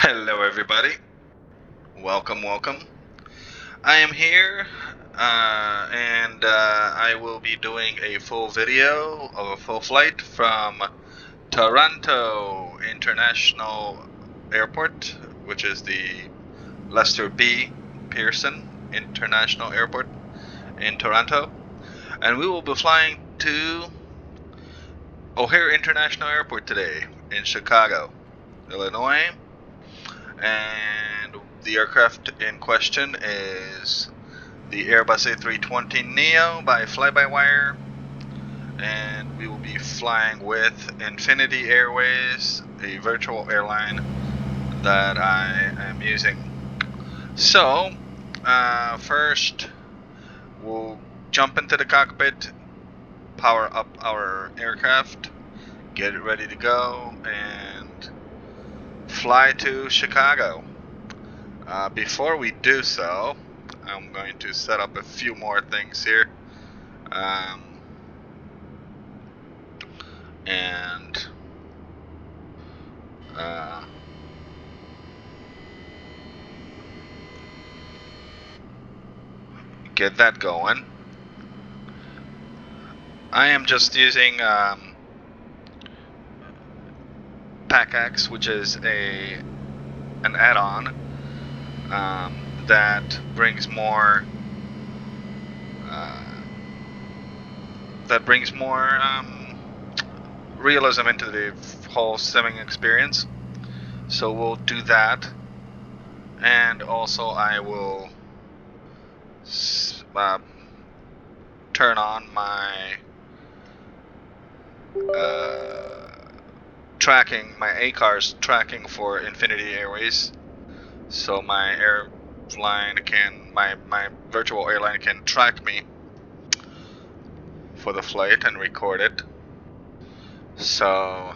Hello everybody, welcome. I am here and I will be doing a full video of a full flight from Toronto International Airport, which is the Lester B. Pearson International Airport in Toronto, and we will be flying to O'Hare International Airport today in Chicago, Illinois. And the aircraft in question is the Airbus A320neo by FlyByWire, and we will be flying with Infinity Airways, a virtual airline that I am using. So, first we'll jump into the cockpit, power up our aircraft, get it ready to go, and fly to Chicago. Before we do so, I'm going to set up a few more things here. And get that going. I am just using PackX, which is an add-on that brings more realism into the whole simming experience. So we'll do that, and also I will turn on my tracking, my ACARS tracking for Infinity Airways, so my my virtual airline can track me for the flight and record it. So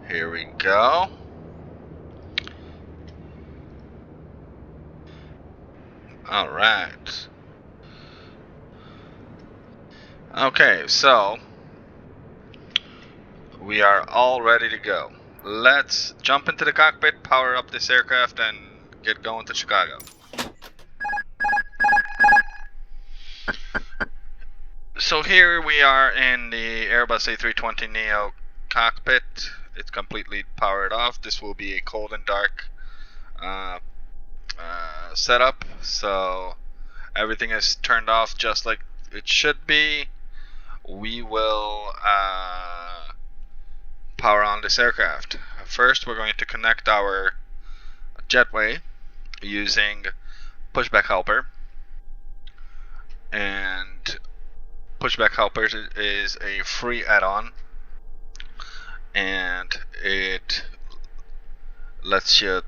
here we go. All right. Okay, so we are all ready to go. Let's jump into the cockpit, power up this aircraft, and get going to Chicago. So here we are in the Airbus A320neo cockpit. It's completely powered off. This will be a cold and dark setup, so everything is turned off just like it should be. We will power on this aircraft. First, we're going to connect our jetway using pushback helper, and pushback helper is a free add-on, and it lets you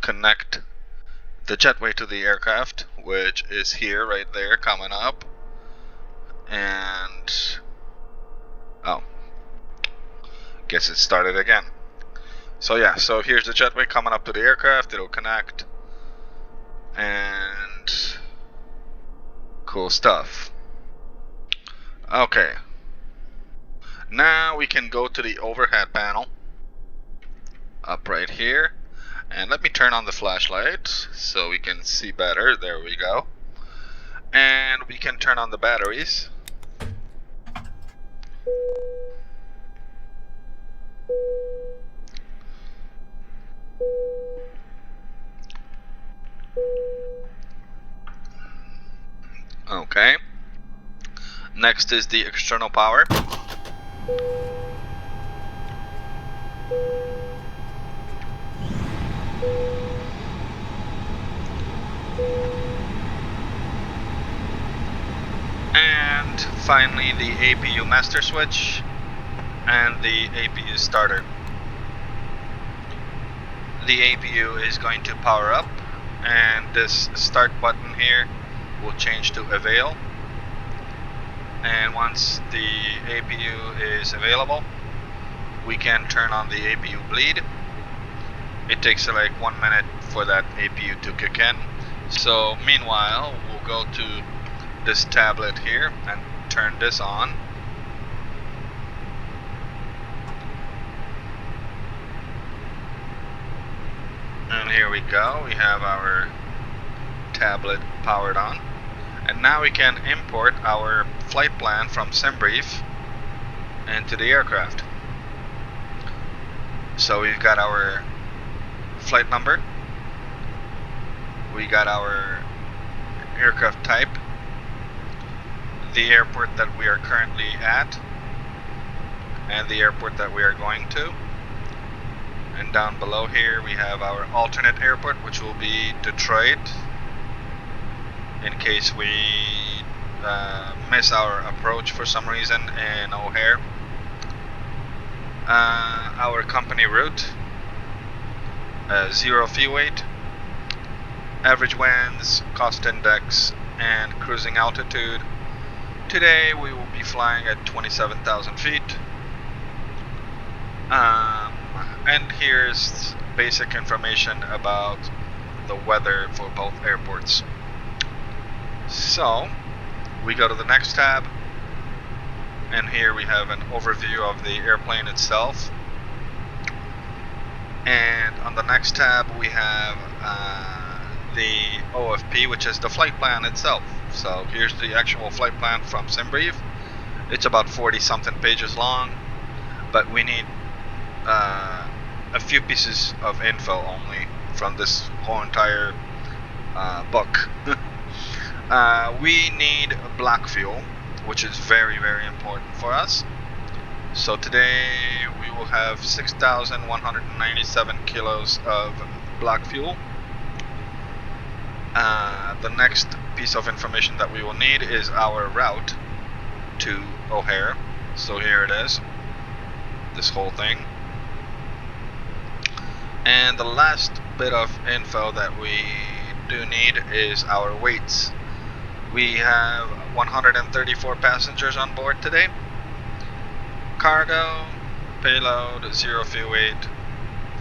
connect the jetway to the aircraft, which is here, right there, coming up. And guess it started again. So yeah, so here's the jetway coming up to the aircraft. It'll connect, and cool stuff. Okay, now we can go to the overhead panel up right here, and let me turn on the flashlight so we can see better. There we go. And we can turn on the batteries. Okay. Next is the external power. And finally the APU master switch and the APU starter. The APU is going to power up, and this start button here will change to avail. And once the APU is available, we can turn on the APU bleed. It takes like 1 minute for that APU to kick in. So meanwhile, we'll go to this tablet here and turn this on. here we go. We have our tablet powered on. And now we can import our flight plan from SimBrief into the aircraft. So we've got our flight number, we got our aircraft type, the airport that we are currently at, and the airport that we are going to. And down below here we have our alternate airport, which will be Detroit, in case we miss our approach for some reason in O'Hare. Our company route, 0 fuel weight, average winds, cost index, and cruising altitude. Today we will be flying at 27,000 feet. And here's basic information about the weather for both airports. So we go to the next tab, and here we have an overview of the airplane itself. And on the next tab we have the OFP, which is the flight plan itself. So here's the actual flight plan from SimBrief. It's about 40 something pages long, but we need a few pieces of info only from this whole entire book. We need black fuel, which is very, very important for us. So today we will have 6,197 kilos of black fuel. The next piece of information that we will need is our route to O'Hare. So here it is, this whole thing. And the last bit of info that we do need is our weights. We have 134 passengers on board today. Cargo, payload, 0 fuel weight,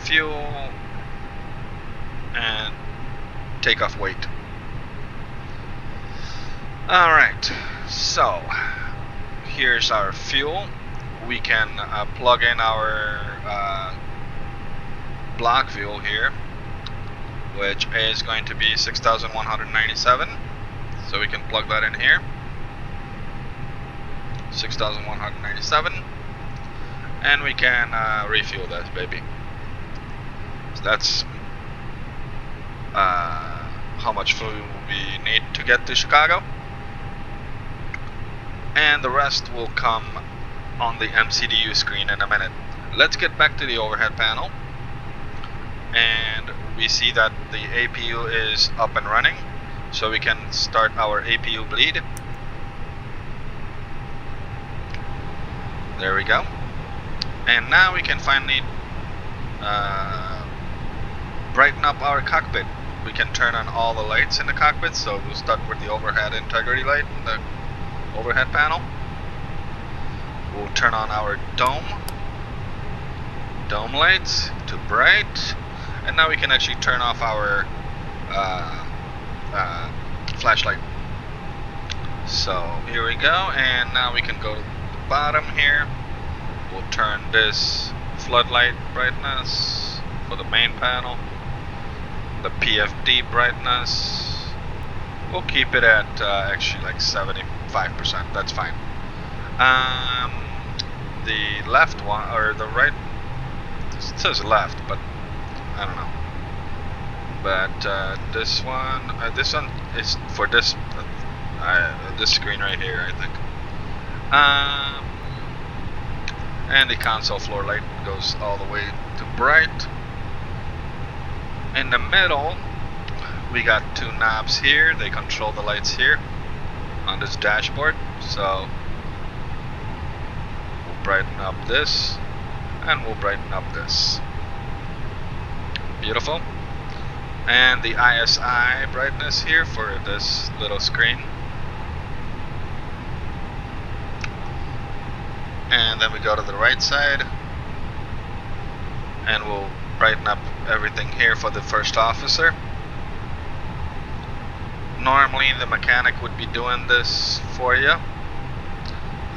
fuel, and takeoff weight. Alright, so here's our fuel. We can plug in our block fuel here, which is going to be 6,197. So we can plug that in here, 6,197, and we can refuel this baby. So that's how much fuel we need to get to Chicago, and the rest will come on the MCDU screen in a minute. Let's get back to the overhead panel, and we see that the APU is up and running, so we can start our APU bleed. There we go. And now we can finally brighten up our cockpit. We can turn on all the lights in the cockpit. So we'll start with the overhead integrity light in the overhead panel. We'll turn on our dome lights to bright, and now we can actually turn off our flashlight. So here we go, and now we can go to the bottom here. We'll turn this floodlight brightness for the main panel. The PFD brightness, we'll keep it at actually like 75%. That's fine. The left one, or the right, it says left, but I don't know. But this one is for this screen right here, I think. And the console floor light goes all the way to bright. In the middle, we got two knobs here. They control the lights here on this dashboard. So we'll brighten up this, and we'll brighten up this. Beautiful. And the ISI brightness here for this little screen. And then we go to the right side, and we'll brighten up everything here for the first officer. Normally the mechanic would be doing this for you.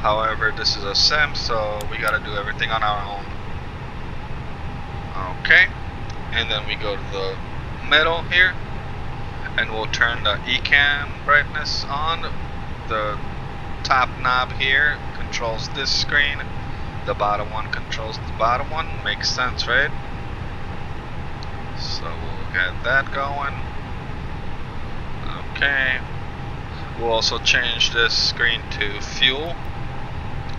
However, this is a sim, so we gotta do everything on our own. Okay, and then we go to the middle here, and we'll turn the ECAM brightness on. The top knob here controls this screen, the bottom one controls the bottom one. Makes sense, right? So we'll get that going. Okay, we'll also change this screen to fuel,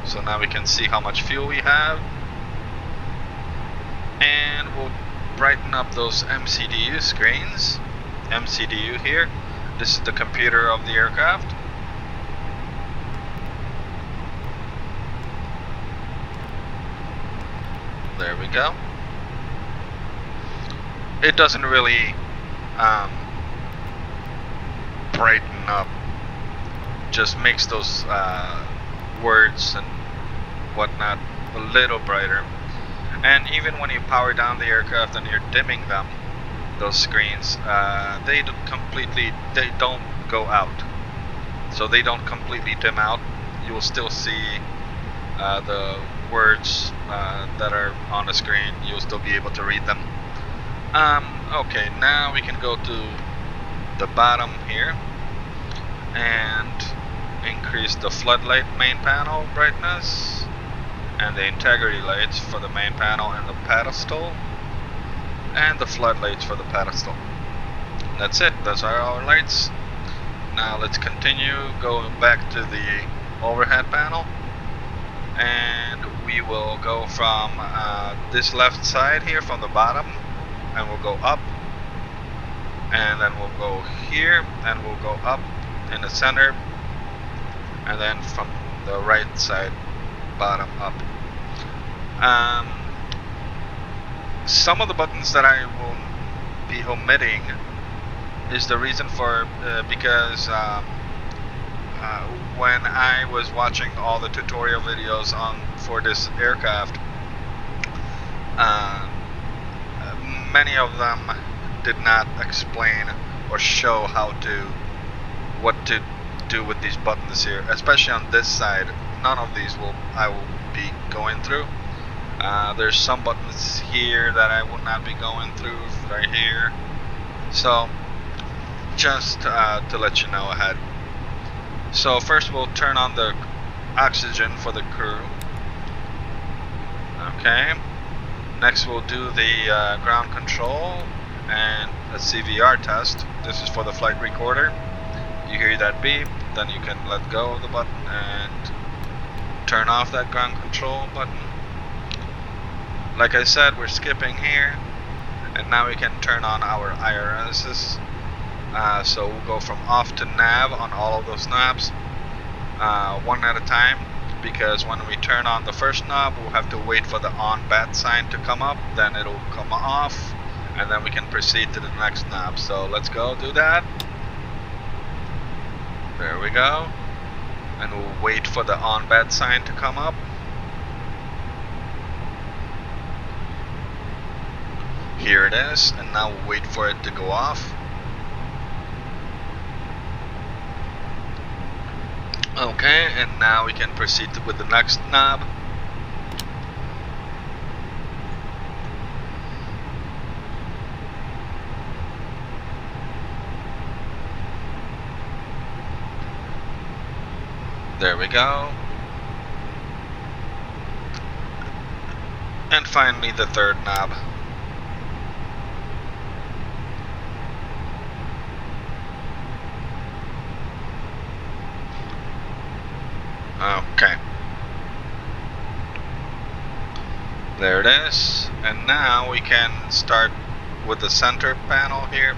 so now we can see how much fuel we have. And we'll brighten up those MCDU screens. MCDU here, this is the computer of the aircraft. There we go. It doesn't really brighten up, just makes those words and whatnot a little brighter. And even when you power down the aircraft and you're dimming them, those screens, they don't go out, so they don't completely dim out. You will still see the words that are on the screen. You'll still be able to read them. Okay, now we can go to the bottom here and increase the floodlight main panel brightness and the integrity lights for the main panel and the pedestal, and the floodlights for the pedestal. That's it. That's our lights. Now let's continue going back to the overhead panel, and we will go from this left side here from the bottom, and we'll go up, and then we'll go here, and we'll go up in the center, and then from the right side, bottom up. Some of the buttons that I will be omitting is the reason for because when I was watching all the tutorial videos for this aircraft, many of them did not explain or show what to do with these buttons here, especially on this side. None of these I will be going through. There's some buttons here that I will not be going through, right here. So just to let you know ahead. So first we'll turn on the oxygen for the crew. Okay. Next we'll do the ground control and a CVR test. This is for the flight recorder. You hear that beep, then you can let go of the button and turn off that ground control button. Like I said, we're skipping here, and now we can turn on our IRSs. So we'll go from off to nav on all of those knobs, one at a time, because when we turn on the first knob, we'll have to wait for the on bat sign to come up, then it'll come off, and then we can proceed to the next knob. So let's go do that. There we go. And we'll wait for the on bat sign to come up. Here it is, and now we'll wait for it to go off. Okay, and now we can proceed with the next knob. There we go. And finally the third knob. Okay. There it is. And now we can start with the center panel here,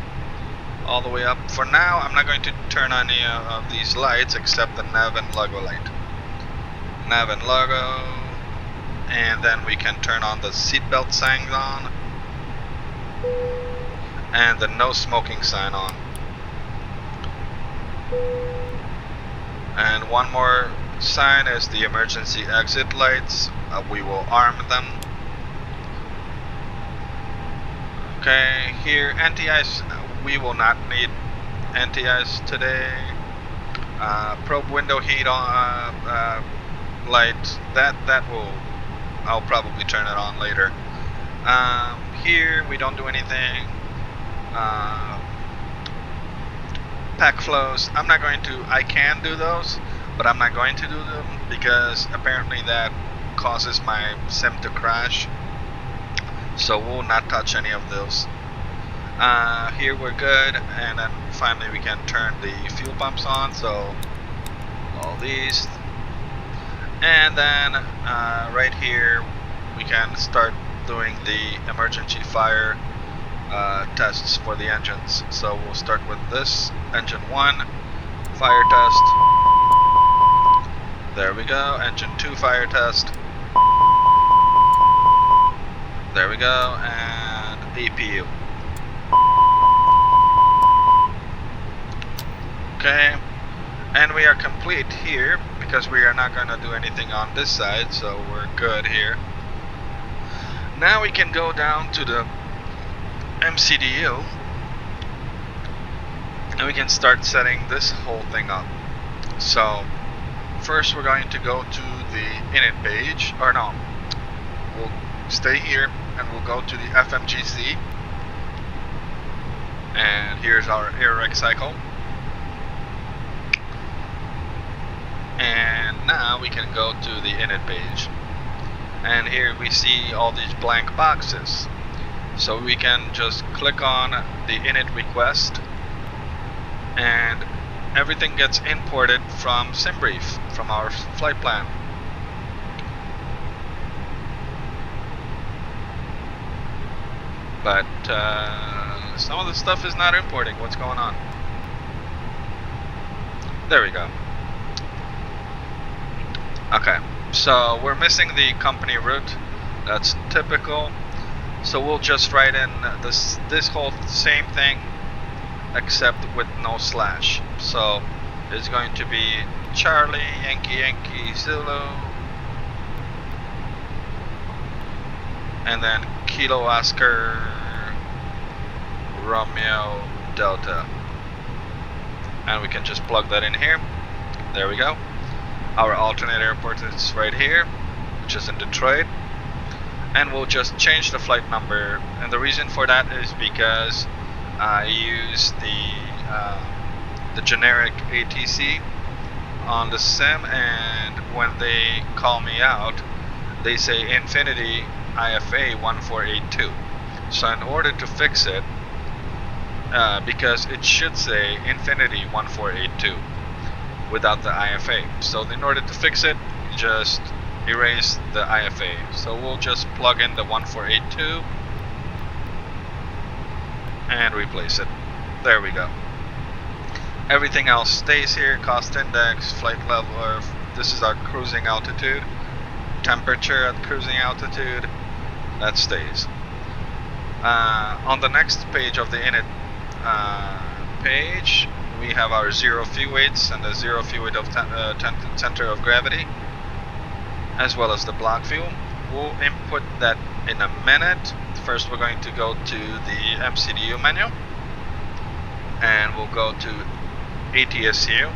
all the way up. For now, I'm not going to turn on any of these lights except the nav and logo light. Nav and logo. And then we can turn on the seatbelt sign on. And the no smoking sign on. And one more sign is the emergency exit lights. We will arm them. Okay, here anti-ice, we will not need anti-ice today. Probe window heat on light, I'll probably turn it on later. Here we don't do anything. pack flows. I can do those, but I'm not going to do them because apparently that causes my sim to crash. So we'll not touch any of those. Here we're good, and then finally we can turn the fuel pumps on, so all these. And then right here we can start doing the emergency fire tests for the engines. So we'll start with this, engine 1, fire test. There we go, engine 2 fire test. There we go, and APU. Okay, and we are complete here because we are not going to do anything on this side, so we're good here. Now we can go down to the MCDU and we can start setting this whole thing up. So first we're going to go to the init page, or no, we'll stay here and we'll go to the FMGC, and here's our air rec cycle. And now we can go to the init page, and here we see all these blank boxes. So we can just click on the init request and everything gets imported from SimBrief, from our flight plan. But some of the stuff is not importing. What's going on? There we go. Okay, so we're missing the company route. That's typical. So we'll just write in this whole same thing, except with no slash. So it's going to be Charlie, Yankee, Yankee, Zulu, and then Kilo, Oscar, Romeo, Delta. And we can just plug that in here. There we go. Our alternate airport is right here, which is in Detroit. And we'll just change the flight number, and the reason for that is because I use the generic ATC on the sim, and when they call me out they say Infinity IFA 1482. So in order to fix it, because it should say Infinity 1482 without the IFA, so in order to fix it, just erase the IFA. So we'll just plug in the 1482 and replace it. There we go. Everything else stays here. Cost index, flight level, this is our cruising altitude, temperature at cruising altitude, that stays. On the next page of the init page, we have our zero fuel weights and the zero fuel weight of center of gravity, as well as the block fuel. We'll input that in a minute. First we're going to go to the MCDU menu, and we'll go to ATSU,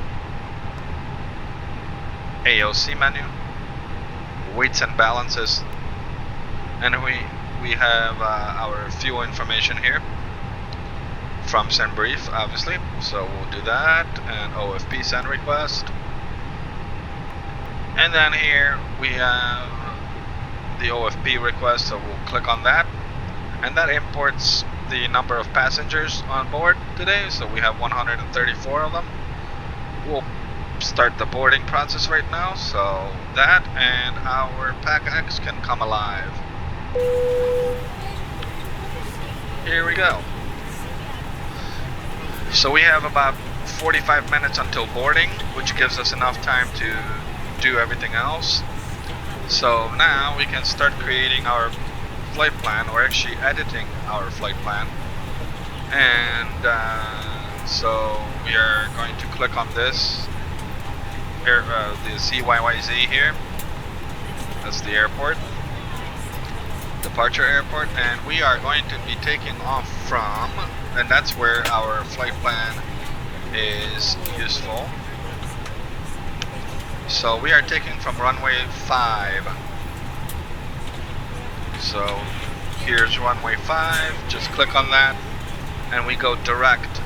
AOC menu, weights and balances, and we have our fuel information here from SendBrief, obviously, so we'll do that, and OFP send request. And then here we have the OFP request, so we'll click on that, and that imports the number of passengers on board today. So we have 134 of them. We'll start the boarding process right now, so that and our PAC-X can come alive. Here we go. So we have about 45 minutes until boarding, which gives us enough time to do everything else. So now we can start creating our flight plan, or actually editing our flight plan. And so we are going to click on this the CYYZ here. That's the airport, departure airport, and we are going to be taking off from, and that's where our flight plan is useful. So we are taking from runway 5. So here's runway 5, just click on that and we go direct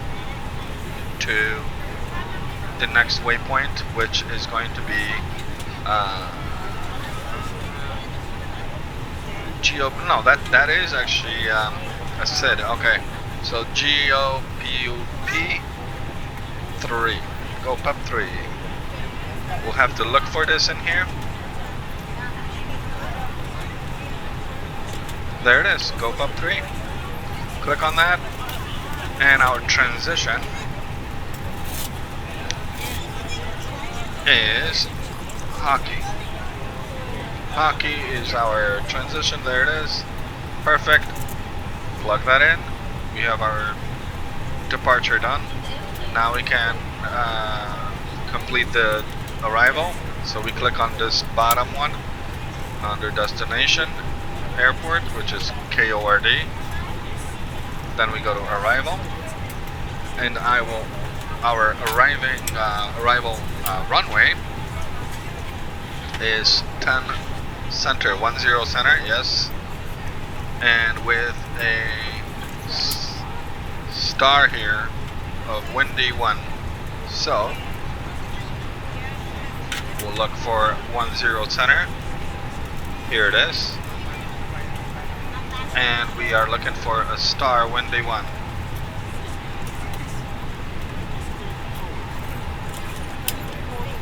to the next waypoint, which is going to be no, that is actually I said, okay, so GOPUP 3, go PUP 3. We'll have to look for this in here. There it is, go PUP 3. Click on that, and our transition is hockey. Hockey is our transition. There it is. Perfect. Plug that in. We have our departure done. Now we can complete the arrival. So we click on this bottom one under destination airport, which is KORD. Then we go to arrival, and our arrival runway is 10 center, 10 center, yes, and with a star here of windy 1. So we'll look for 10 center. Here it is, and we are looking for a star windy 1.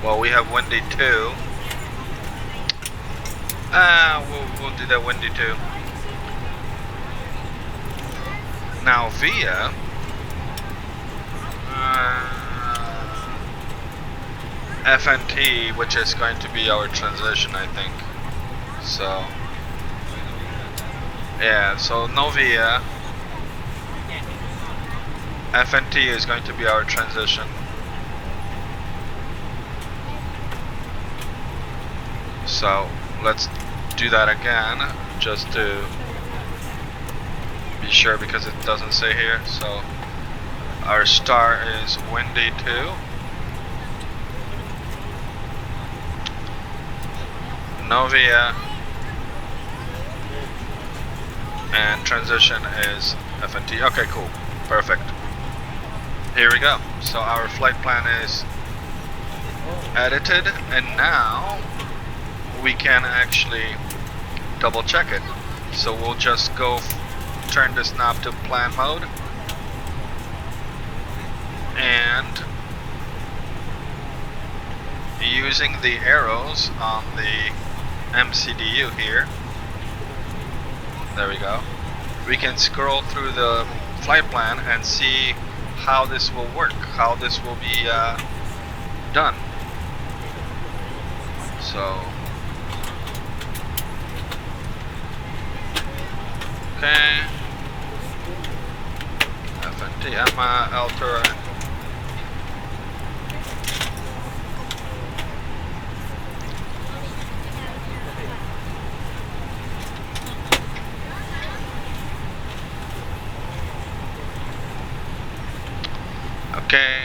Well, we have windy 2. We'll do that windy 2. Now via FNT, which is going to be our transition, I think. So yeah, so Novia FNT is going to be our transition. So let's do that again, just to be sure, because it doesn't say here. So our star is windy 2. Novia, and transition is FNT. Okay, cool, perfect. Here we go. So our flight plan is edited, and now we can actually double check it. So we'll just go turn this knob to plan mode, and using the arrows on the MCDU here, there we go, we can scroll through the flight plan and see how this will work, how this will be done. So okay, FNT, Altura. Okay.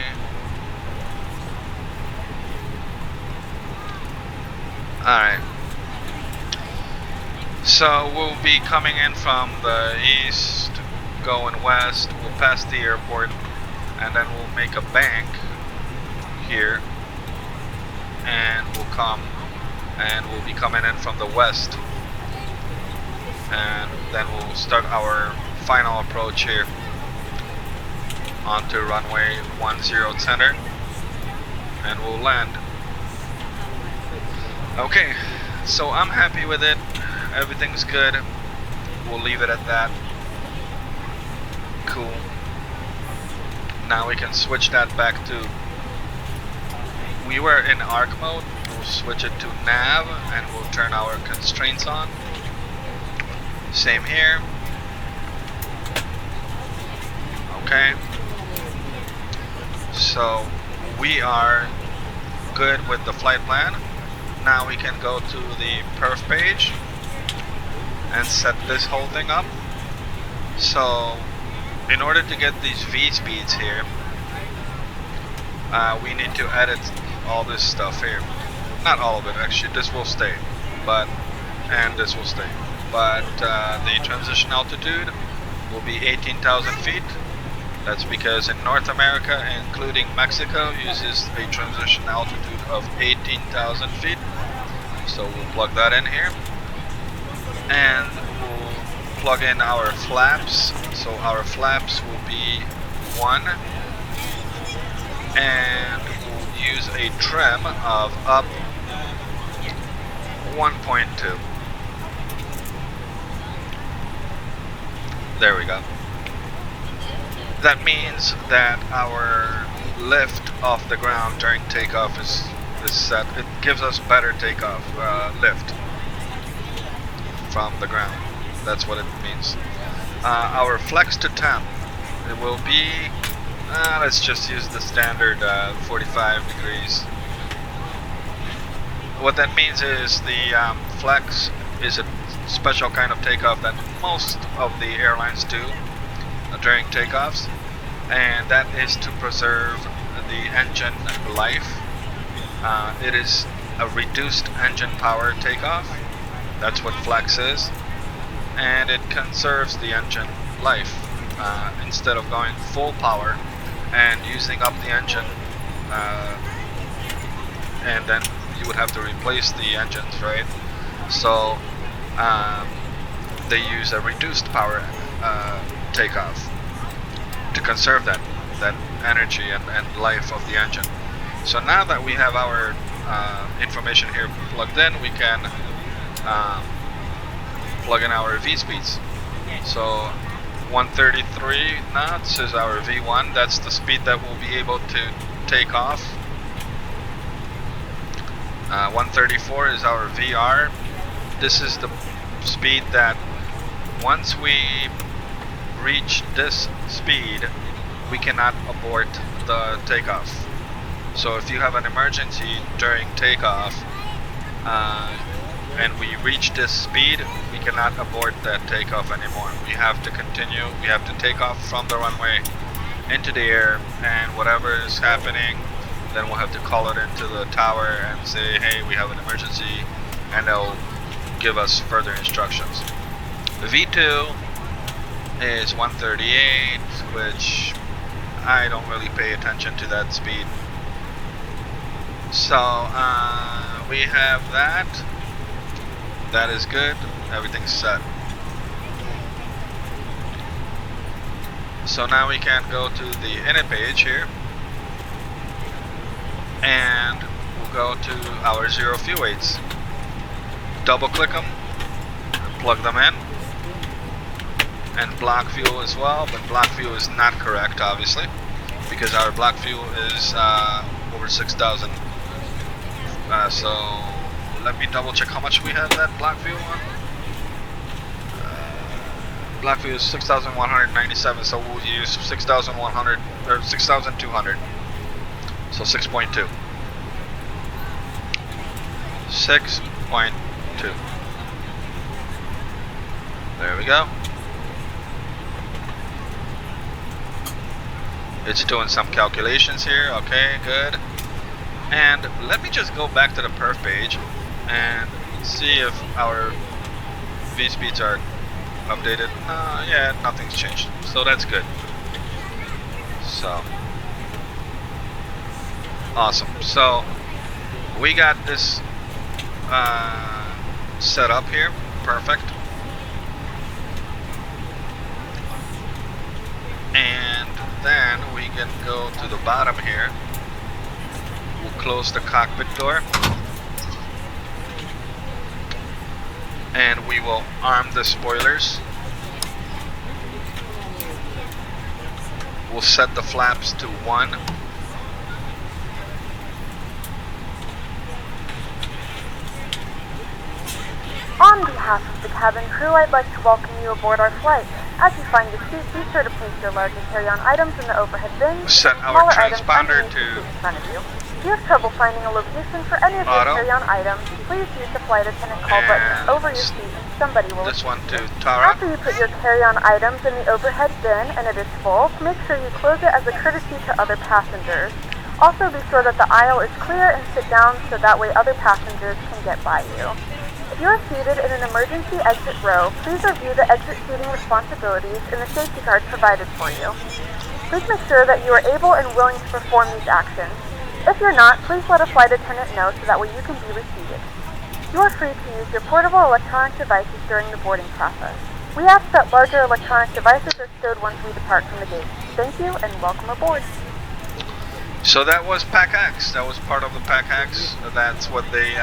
Alright. So we'll be coming in from the east, going west. We'll pass the airport, and then we'll make a bank here, and we'll come, and we'll be coming in from the west, and then we'll start our final approach here onto runway 10 center, and we'll land. Okay, so I'm happy with it. Everything's good. We'll leave it at that. Cool. Now we can switch that back to, we were in arc mode. We'll switch it to nav, and we'll turn our constraints on. Same here. Okay. So we are good with the flight plan. Now we can go to the perf page and set this whole thing up. So in order to get these V speeds here, we need to edit all this stuff here. Not all of it, actually. This will stay, and this will stay. But the transition altitude will be 18,000 feet. That's because in North America, including Mexico, uses a transition altitude of 18,000 feet. So we'll plug that in here. And we'll plug in our flaps. So our flaps will be 1. And we'll use a trim of up 1.2. There we go. That means that our lift off the ground during takeoff is set. It gives us better takeoff lift from the ground. That's what it means. Our flex to temp, it will be, let's just use the standard 45 degrees. What that means is the flex is a special kind of takeoff that most of the airlines do during takeoffs, and that is to preserve the engine life. It is a reduced engine power takeoff. That's what flex is, and it conserves the engine life instead of going full power and using up the engine, and then you would have to replace the engines, right? So they use a reduced power takeoff to conserve that energy and life of the engine. So now that we have our information here plugged in, we can plug in our V speeds. So 133 knots is our V1. That's the speed that we'll be able to take off. 134 is our VR. This is the speed that once we reach this speed, we cannot abort the takeoff. So if you have an emergency during takeoff and we reach this speed, we cannot abort that takeoff anymore. We have to continue. We have to take off from the runway into the air, and whatever is happening, then we'll have to call it into the tower and say, hey, we have an emergency, and they'll give us further instructions. The V2 is 138, which I don't really pay attention to that speed. So we have that. That is good. Everything's set. So now we can go to the init page here, and we'll go to our zero fuel weights. Double click them, plug them in, and block fuel as well, but block fuel is not correct, obviously, because our block fuel is over 6,000. So let me double check how much we have that block fuel on. Block fuel is 6,197, so we'll use 6,100 or 6,200. So 6.2. 6.2. There we go. It's doing some calculations here. Okay, good. And let me just go back to the perf page and see if our V speeds are updated. Yeah, nothing's changed. So that's good. So awesome. So we got this set up here. Perfect. And then we can go to the bottom here. We'll close the cockpit door, and we will arm the spoilers. We'll set the flaps to 1. On behalf of the cabin crew, I'd like to welcome you aboard our flight. As you find your seat, be sure to place your large and carry-on items in the overhead bin. Set our transponder to in front of you. If you have trouble finding a location for any of your carry-on items, please use the flight attendant call button over your seat and somebody will this one to assist you. Tara. After you put your carry-on items in the overhead bin and it is full, make sure you close it as a courtesy to other passengers. Also be sure that the aisle is clear and sit down so that way other passengers can get by you. If you are seated in an emergency exit row, please review the exit seating responsibilities in the safety card provided for you. Please make sure that you are able and willing to perform these actions. If you're not, please let a flight attendant know so that way you can be reseated. You are free to use your portable electronic devices during the boarding process. We ask that larger electronic devices are stowed once we depart from the gate. Thank you and welcome aboard. So that was PAC-X. That was part of the PAC-X. That's what they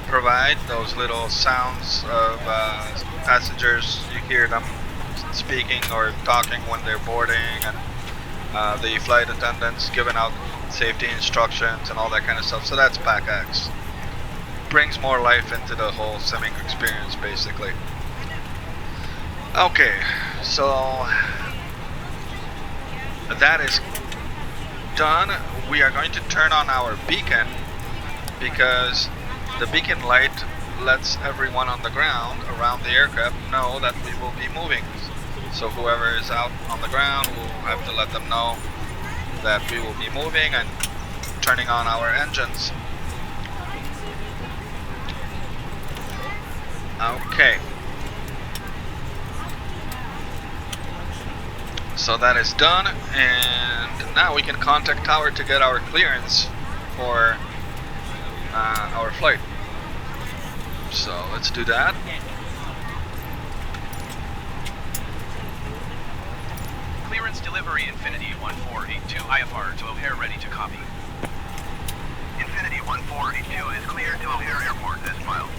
provide, those little sounds of passengers. You hear them speaking or talking when they're boarding, and the flight attendants giving out safety instructions and all that kind of stuff. So that's PAC-X. Brings more life into the whole simming experience, basically. Okay, so that is done. We are going to turn on our beacon because the beacon light lets everyone on the ground around the aircraft know that we will be moving. So whoever is out on the ground will have to let them know that we will be moving and turning on our engines. Okay. So that is done, and now we can contact tower to get our clearance for our flight. So let's do that. Clearance delivery Infinity 1482 IFR to O'Hare, ready to copy. Infinity 1482 is cleared to O'Hare Airport as filed.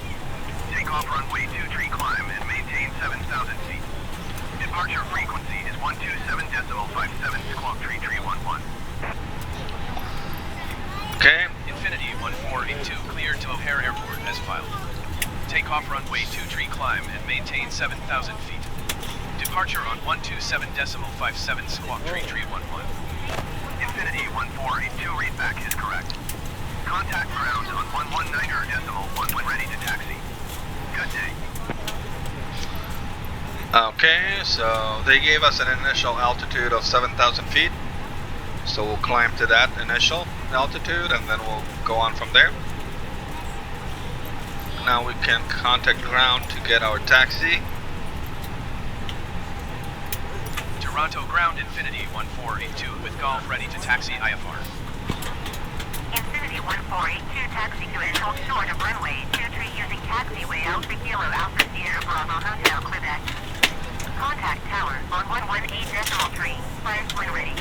Take off runway 23 climb and maintain 7,000 feet. Departure frequency is 127.57 Okay. Infinity 1482 cleared to O'Hare Airport as filed. Take off runway 23 climb and maintain 7,000 feet. Departure on 127.57 squawk 3311. Infinity 1482 readback is correct. Contact ground on 119.11 ready to taxi. Good day. Okay, so they gave us an initial altitude of 7,000 feet. So we'll climb to that initial altitude and then we'll go on from there. Now we can contact ground to get our taxi. Toronto ground Infinity 1482 with Golf ready to taxi IFR. Infinity 1482 taxi to initial short of runway 23 using taxiway Alpha Kilo Alpha Sierra Bravo Hotel Quebec. Contact tower on 118.3. Flight when ready.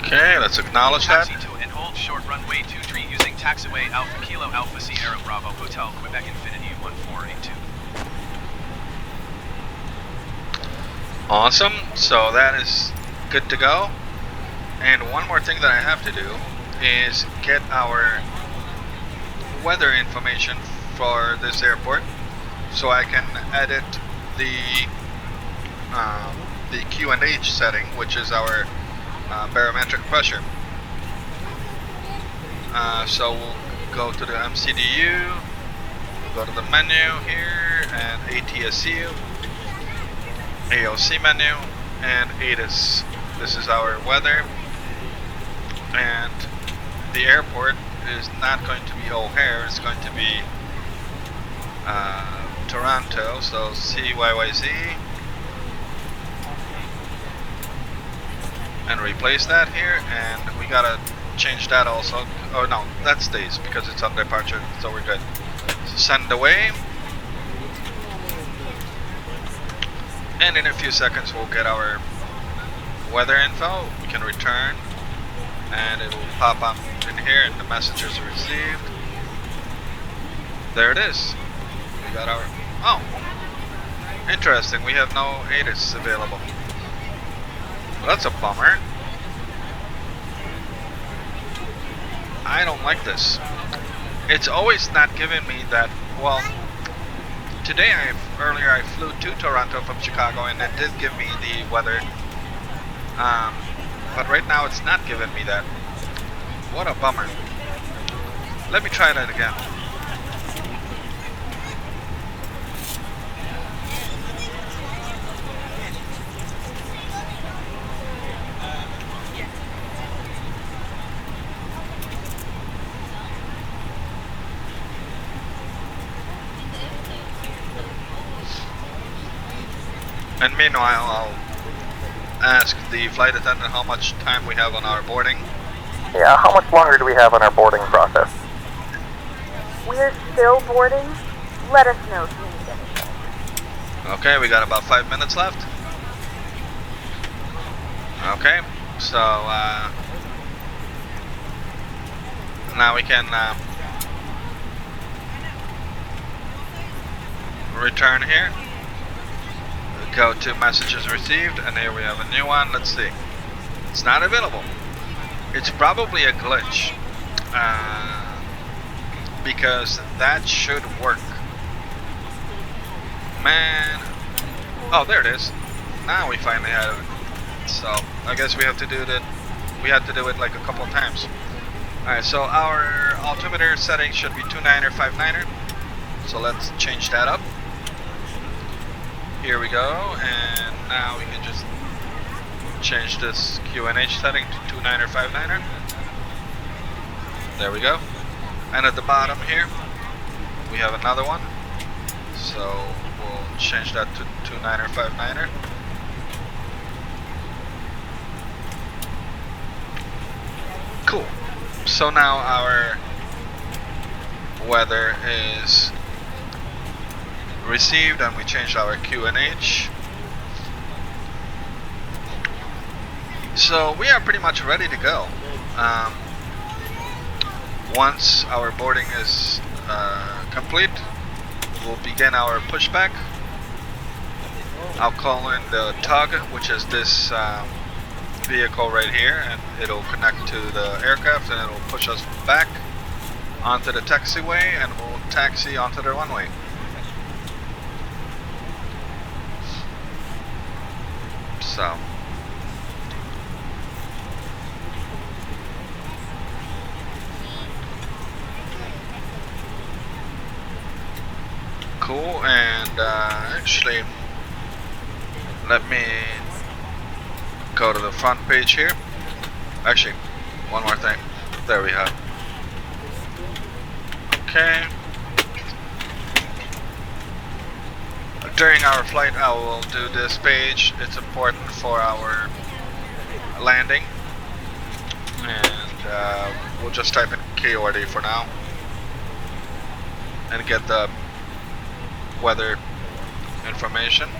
Okay, let's acknowledge that. Taxi to and hold short runway 23 using taxiway Alpha Kilo Alpha Sierra Bravo Hotel Quebec Infinity 1482. Awesome, so that is good to go. And one more thing that I have to do is get our weather information for this airport so I can edit the Q&H setting, which is our barometric pressure. So we'll go to the MCDU, go to the menu here, and ATSU, AOC menu, and ATIS. This is our weather, and the airport is not going to be O'Hare, it's going to be Toronto, so CYYZ, and replace that here, and we gotta change that also. Oh no, that stays because it's on departure, so we're good. So send away, and in a few seconds we'll get our weather info. We can return and it will pop up in here and the messages received. There it is. We got our, oh, interesting, we have no ATIS available. Well, that's a bummer. I don't like this. It's always not giving me that. Well, today earlier I flew to Toronto from Chicago and it did give me the weather. But right now it's not giving me that. What a bummer. Let me try that again. And meanwhile, I'll ask the flight attendant how much time we have on our boarding. Yeah, how much longer do we have on our boarding process? We're still boarding. Let us know if you need anything. Okay, we got about 5 minutes left. Okay, so now we can return here. Go to messages received, and here we have a new one. Let's see. It's not available. It's probably a glitch, because that should work. Man. Oh, there it is. Now we finally have it. So I guess we have to do that. We had to do it like a couple of times. Alright, so our altimeter setting should be 29er 59er. So let's change that up. Here we go, and now we can just change this QNH setting to 29er 59er. There we go. And at the bottom here, we have another one. So we'll change that to 29er 59er. Cool. So now our weather is received, and we changed our QNH. So we are pretty much ready to go. Once our boarding is complete, we'll begin our pushback. I'll call in the tug, which is this vehicle right here, and it'll connect to the aircraft, and it'll push us back onto the taxiway, and we'll taxi onto the runway. So cool, and actually let me go to the front page here. Actually, one more thing. There we have. Okay. During our flight, I will do this page. It's important for our landing, and we'll just type in KORD for now and get the weather information,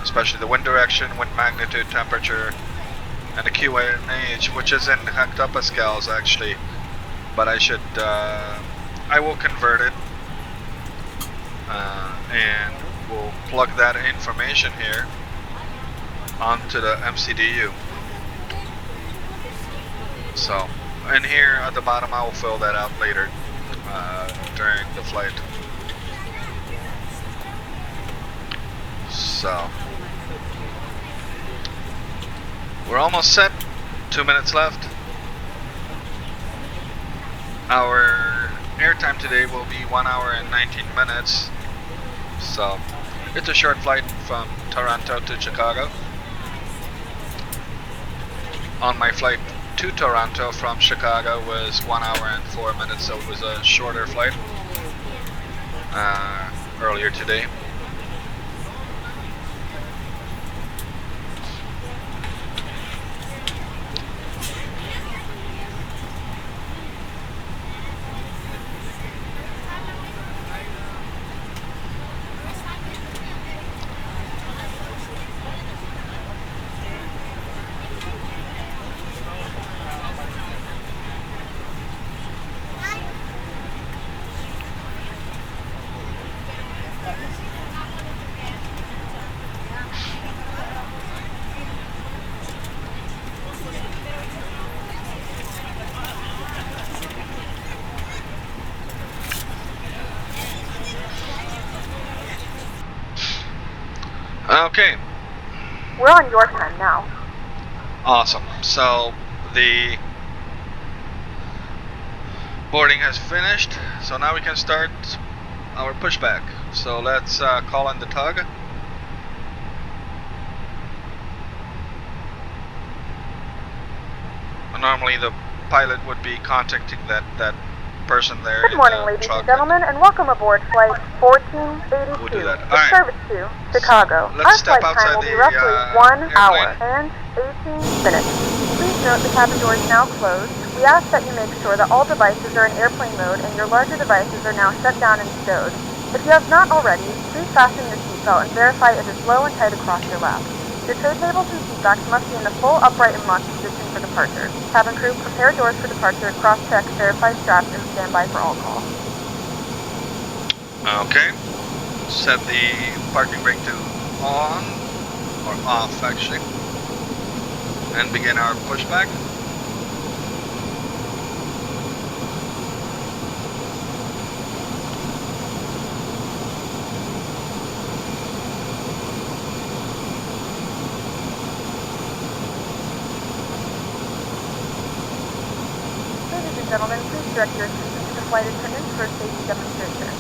especially the wind direction, wind magnitude, temperature, and the QNH, which is in hectopascals actually, but I will convert it, and we'll plug that information here onto the MCDU. So, and here at the bottom I will fill that out later during the flight. So we're almost set. 2 minutes left. Our airtime today will be 1 hour and 19 minutes. So it's a short flight from Toronto to Chicago. On my flight to Toronto from Chicago was 1 hour and 4 minutes, so it was a shorter flight earlier today. Okay. We're on your time now. Awesome. So the boarding has finished. So now we can start our pushback. So let's call in the tug. Normally the pilot would be contacting that person there. Good morning, ladies and gentlemen, and welcome aboard Flight 1482 We'll do that. with Alright. service to Chicago. Let's Our step flight time outside will be the, roughly 1 hour airplane. and 18 minutes. Please note the cabin door is now closed. We ask that you make sure that all devices are in airplane mode and your larger devices are now shut down and stowed. If you have not already, please fasten your seatbelt and verify it is low and tight across your lap. Your tray tables and seatbacks must be in the full upright and locked position for departure. Cabin crew, prepare doors for departure, cross-check, verify straps, and stand by for all calls. Okay. Set the parking brake to on, or off actually, and begin our pushback. Gentlemen, please direct your attention to the flight attendants for a safety demonstration.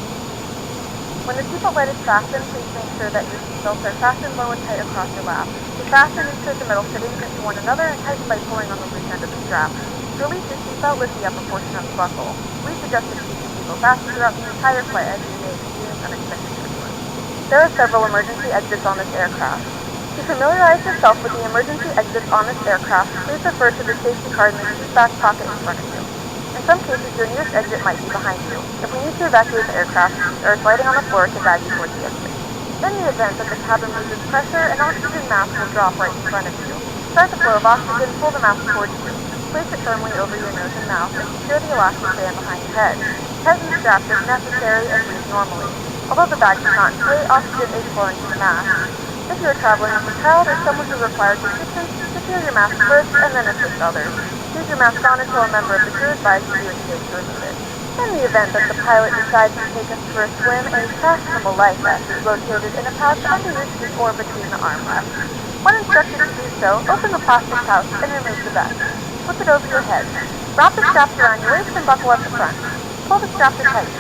When the seatbelt light is fastened, please make sure that your seatbelts are fastened low and tight across your lap. To fasten, insert the metal fittings into one another and tighten by pulling on the loose end of the strap. To release your seatbelt, lift the upper portion of the buckle. Please adjust the seat to keep fastened throughout the entire flight as you may experience unexpected turbulence. There are several emergency exits on this aircraft. To familiarize yourself with the emergency exits on this aircraft, please refer to the safety card in the seat back pocket in front of you. In some cases, your nearest exit might be behind you. If we need to evacuate the aircraft, there is lighting on the floor to guide you towards the exit. In the event that the cabin loses pressure, an oxygen mask will drop right in front of you. Start the flow of oxygen, pull the mask towards you. Place it firmly over your nose and mouth, and secure the elastic band behind your head. Tighten the straps if necessary and breathe normally. Although the bag does not inflate, oxygen is flowing to the mask. If you are traveling with a child or someone who requires assistance, secure your mask first and then assist others. Keep your mask on until a member of the crew advises you it's safe to remove it. In the event that the pilot decides to take us for a swim, a fashionable life vest is located in a pouch under your seat or between the armrests. When instructed to do so, open the plastic pouch and remove the vest. Flip it over your head. Wrap the straps around your waist and buckle at the front. Pull the straps tight.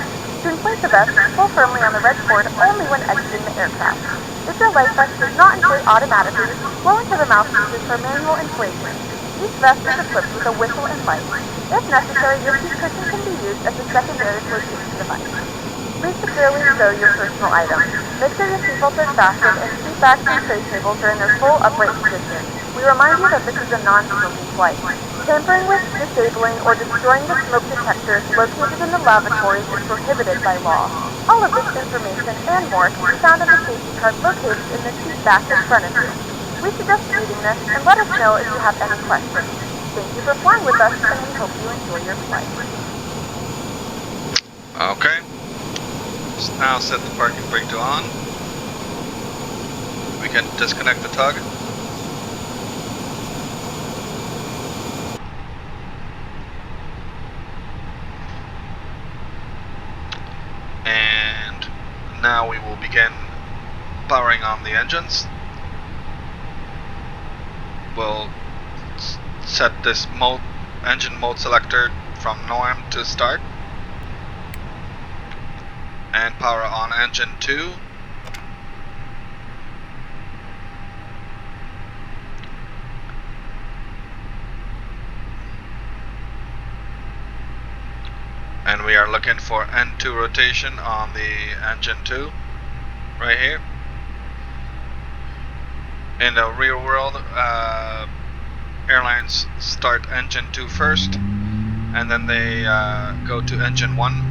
To inflate the vest, pull firmly on the red cord only when exiting the aircraft. If your life vest does not inflate automatically, blow into the mouthpieces for manual inflation. Each vest is equipped with a whistle and light. If necessary, your seat cushion can be used as a secondary flotation device. Please securely stow your personal items. Make sure your seatbelts are fastened and seat backs and tray tables are in their full upright position. We remind you that this is a non-smoking flight. Tampering with, disabling, or destroying the smoke detectors located in the lavatories is prohibited by law. All of this information and more can be found on the safety card located in the seat back in front of you. We suggest reading this and let us know if you have any questions. Thank you for flying with us and we hope you enjoy your flight. Okay. Now set the parking brake to on. We can disconnect the tug. And now we will begin powering on the engines. We'll set this engine mode selector from norm to start and power on engine 2. And we are looking for N2 rotation on the engine 2 right here. In the real world, airlines start engine 2 first, and then they go to engine 1.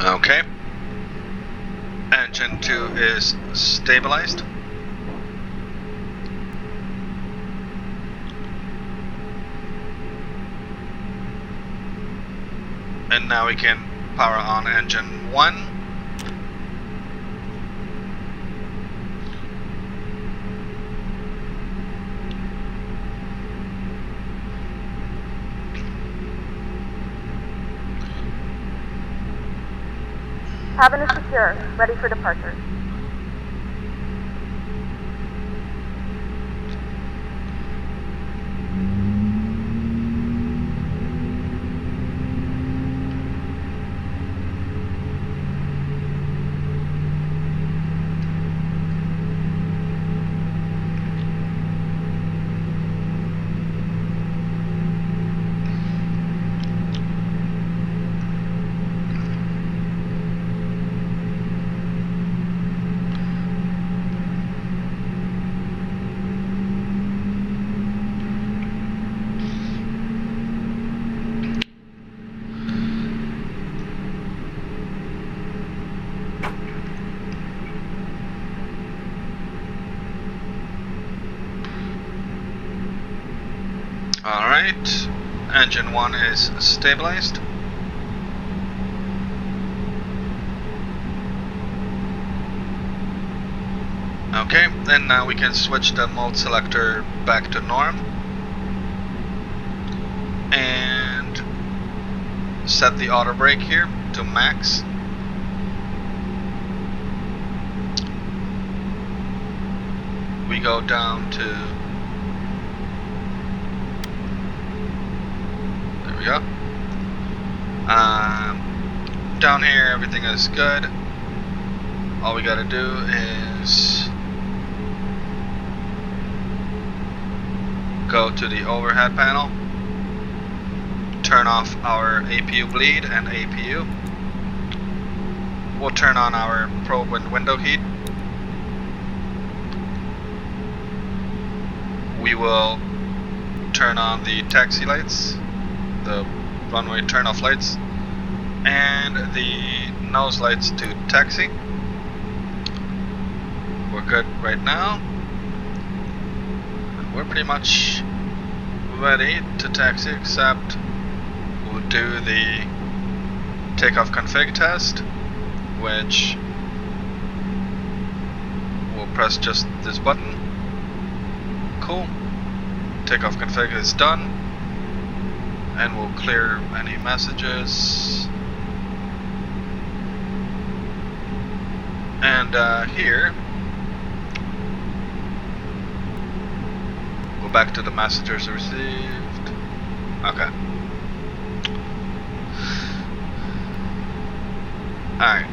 Okay. Engine 2 is stabilized. And now we can power on engine 1. Cabin is secure, ready for departure. Alright, engine 1 is stabilized. Okay, and now we can switch the mode selector back to norm and set the auto brake here to max. We go down to, there we go. Down here everything is good. All we gotta do is go to the overhead panel, turn off our APU bleed and APU. We'll turn on our probe and window heat. We will turn on the taxi lights, the runway turn off lights, and the nose lights to taxi. We're good right now. We're pretty much ready to taxi, except we'll do the takeoff config test, which we'll press just this button. Cool. Takeoff config is done, and we'll clear any messages. And here, go back to the messages received. Okay. Alright,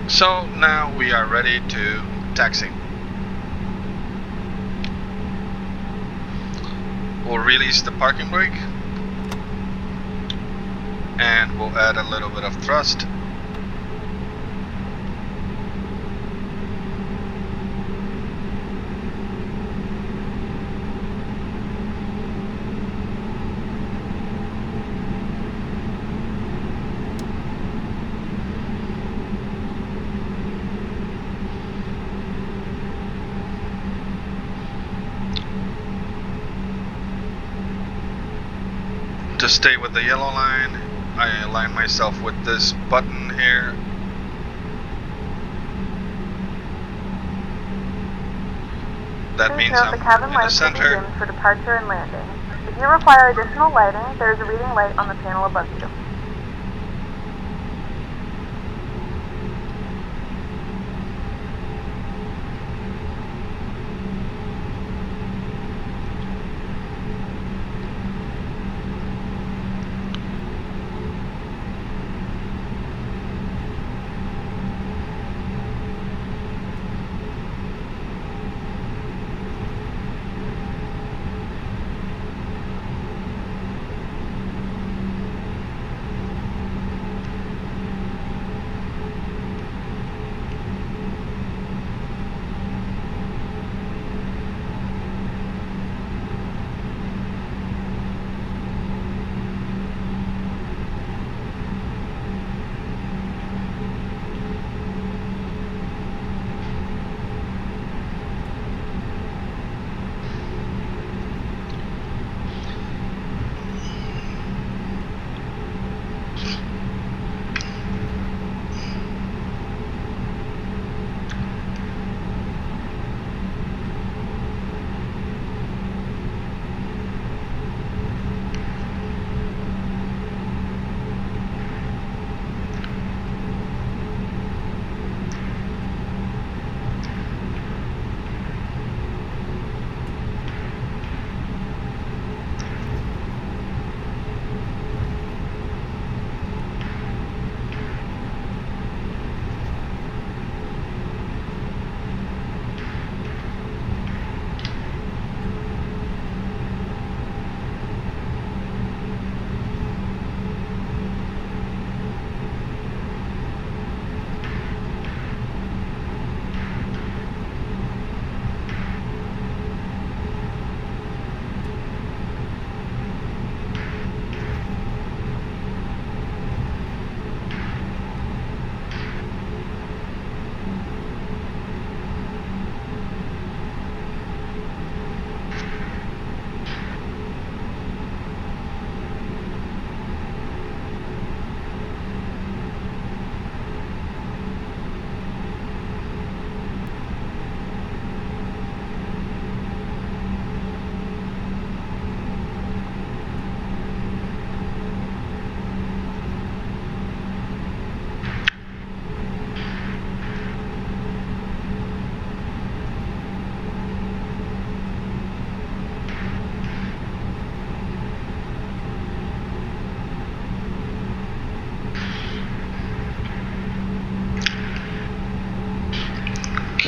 so now we are ready to taxi. We'll release the parking brake and we'll add a little bit of thrust. To stay with the yellow line, I align myself with this button here. That means I'm the cabin in the lights will be center. dimmed for departure and landing. If you require additional lighting, there is a reading light on the panel above you.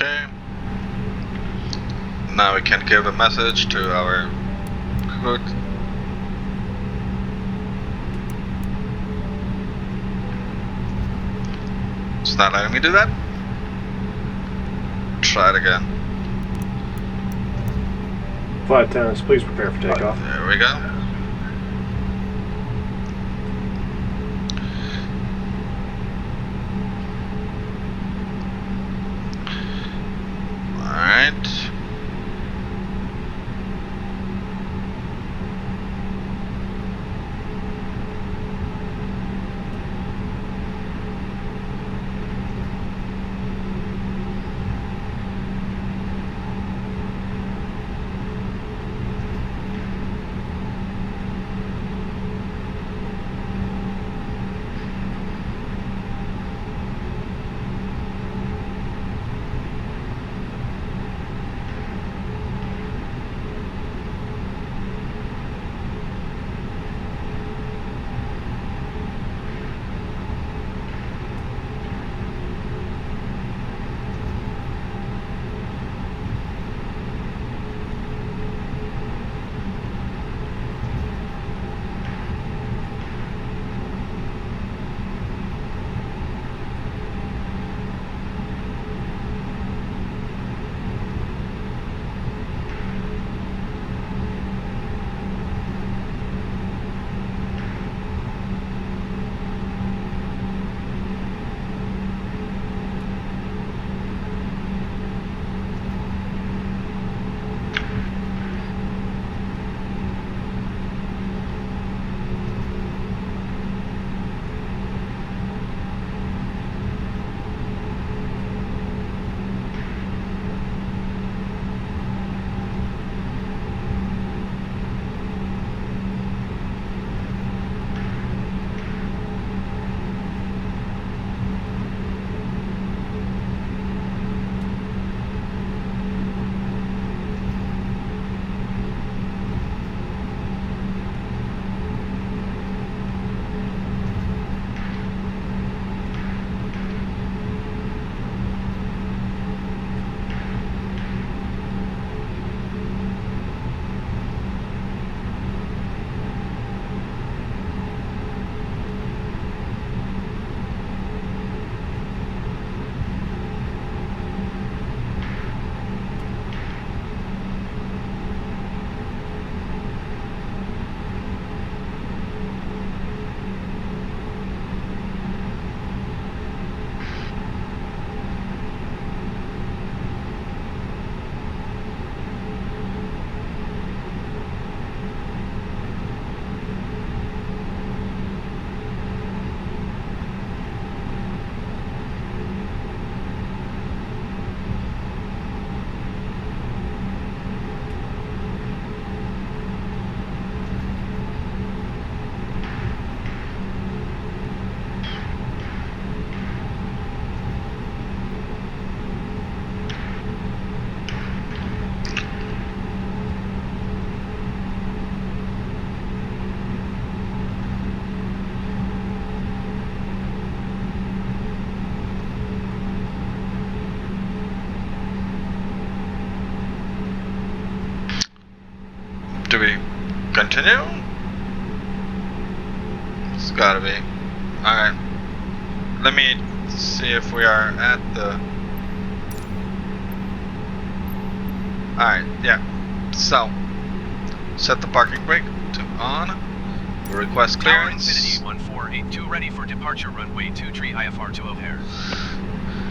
Okay. Now we can give a message to our crew. It's not letting me do that. Try it again. Flight attendants, please prepare for takeoff. There we go. Alright. Do we continue? It's gotta be. Alright. Let me see if we are at the... Alright, yeah. So, set the parking brake to on. Request Tower clearance. Infinity 1482 ready for departure runway 23 IFR to O'Hare.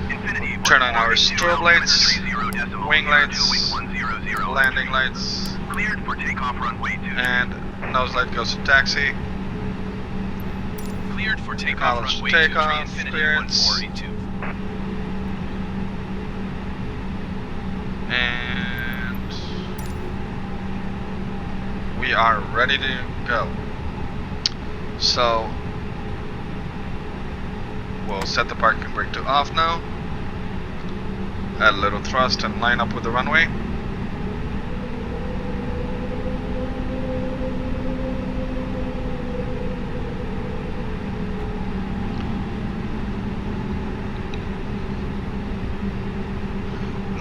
Infinity Turn on our 1480, strobe lights, 30.0, wing lights, wing 100, landing lights, Cleared for takeoff runway 2. and nose light goes to taxi. Cleared for takeoff Acknowledge runway takeoff, 23 Infinity clearance. 1482. And we are ready to go. So we'll set the parking brake to off now. Add a little thrust and line up with the runway.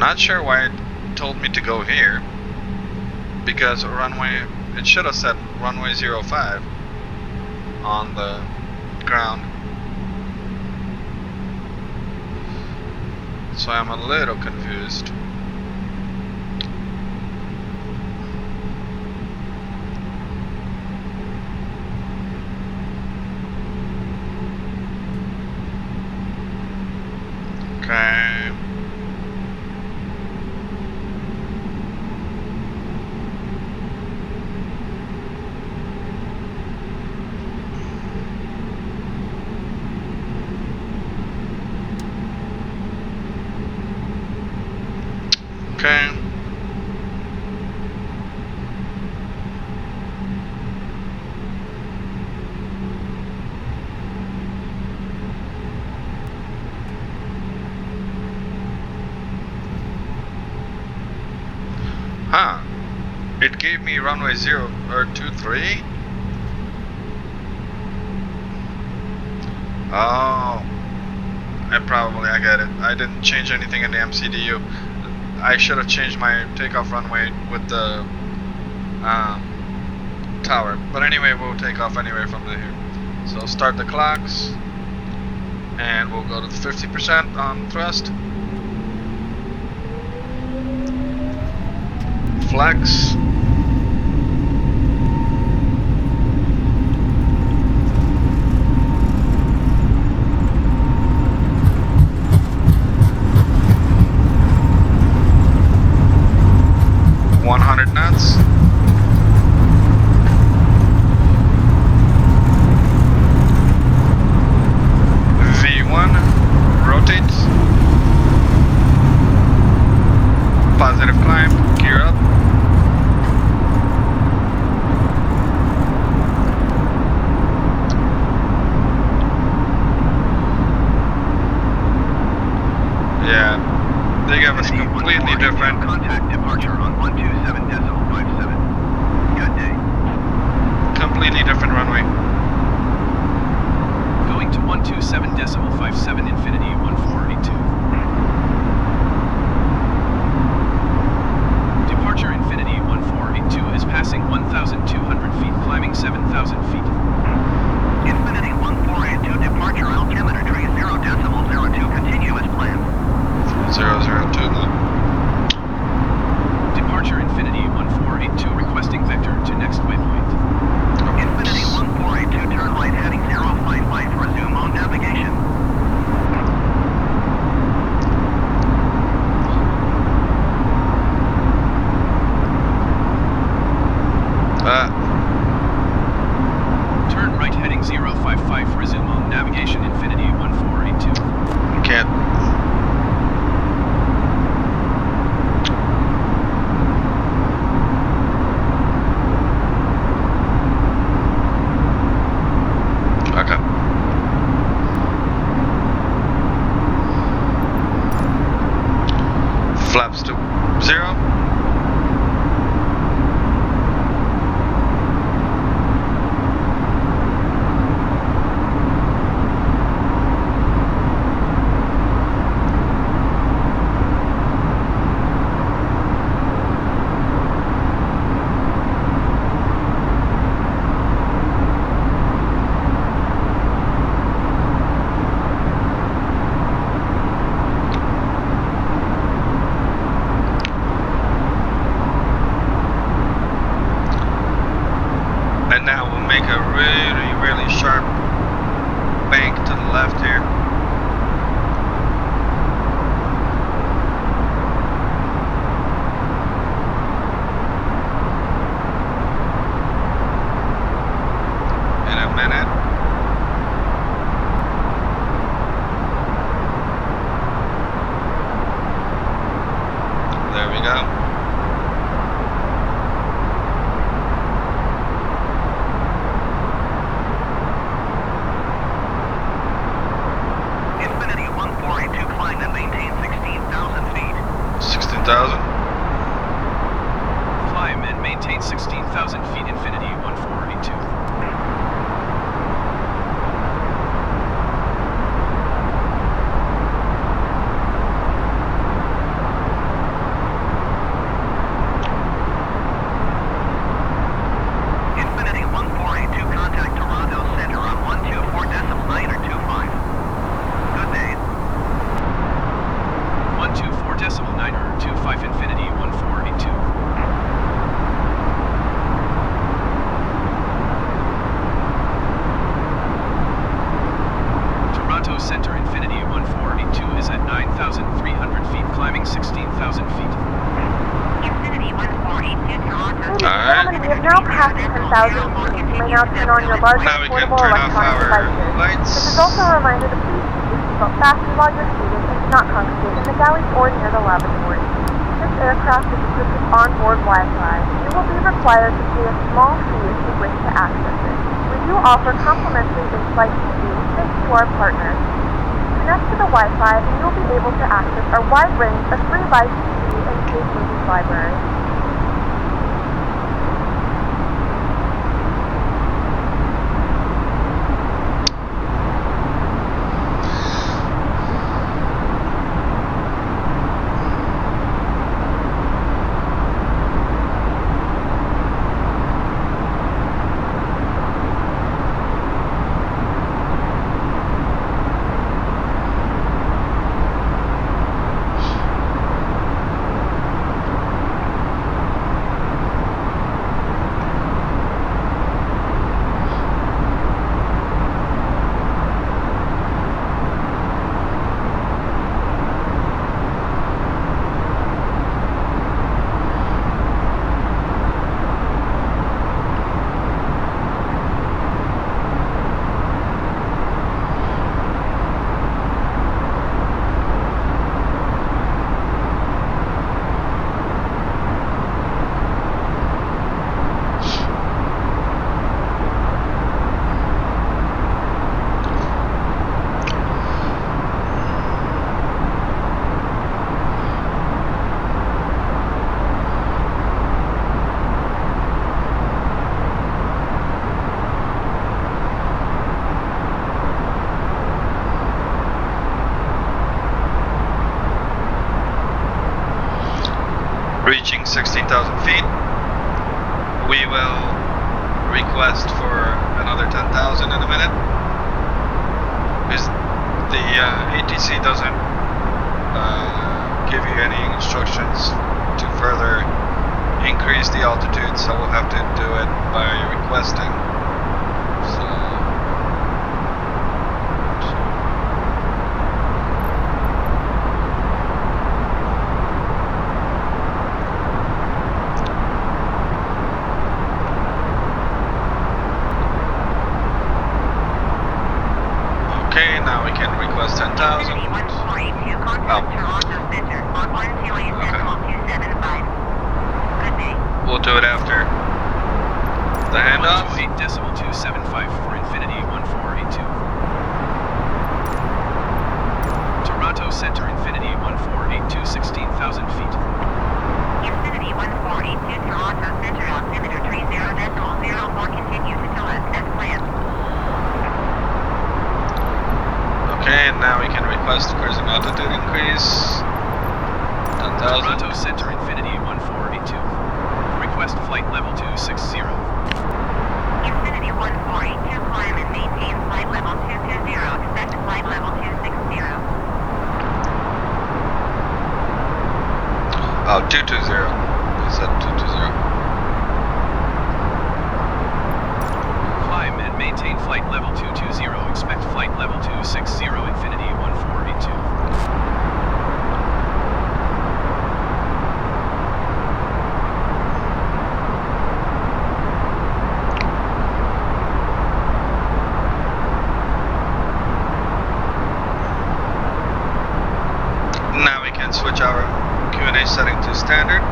Not sure why it told me to go here, because runway, it should have said runway 05 on the ground. So I'm a little confused. Okay. Okay. Huh. It gave me runway 23. Oh. I get it. I didn't change anything in the MCDU. I should have changed my takeoff runway with the tower. But anyway, we'll take off anyway from here. So start the clocks. And we'll go to 50% on thrust. Flex. Knots. V1 rotate. Positive climb, gear up. Yeah, they give us completely different. Contact departure on 127.57. Good day. Completely different runway. Going to 127.57 infinity 1482. Departure infinity 1482 is passing 1,200 feet, climbing 7,000 feet. Infinity 1482 departure altimeter 30.02, continue as planned. 002 now. Departure infinity 1482 requesting vector to next waypoint. Infinity 1482 turn right heading 055, resume on navigation. Turn right heading 055, resume on navigation infinity 1482. Can't. Okay. Flaps to 0. And now we'll make a really, really sharp bank to the left here. In a minute. There we go. Infinity 1482 climb and maintain 16,000 feet. 16,000. Climb and maintain 16,000 feet infinity 1482. now past 10,000 feet, you may now turn on your largest Now we can portable turn off electronic our devices. lights. This is also a reminder to please keep your seatbelt fastened while you're seated and do not congregate in the galleys or near the lavatory. This aircraft is equipped with onboard Wi-Fi. You will be required to pay a small fee if you wish to access it. We do offer complimentary in-flight TV thanks to our partners. Connect to the Wi-Fi and you'll be able to access our wide range of free live TV and paid movies library. Reaching 16,000 feet, we will request for another 10,000 in a minute, because the ATC doesn't give you any instructions to further increase the altitude, so we'll have to do it by requesting. Okay, now we can request 10,000. We'll do it after the handoff. 128.275 for Infinity 1482. Toronto Center, Infinity 1482, 16,000 feet. Infinity 1482 Toronto Center, altimeter 30.04, continue to left as planned. Okay, and now we can request cruising altitude increase. 10,000. Toronto Center, Infinity 1482. Request flight level 260. Infinity 1482, climb and maintain flight level 220. Expect flight level 260. Oh, 220. He said 220. Climb and maintain flight level 220. Expect flight level 260, Infinity 1482. Now we can switch our Q&A setting to standard.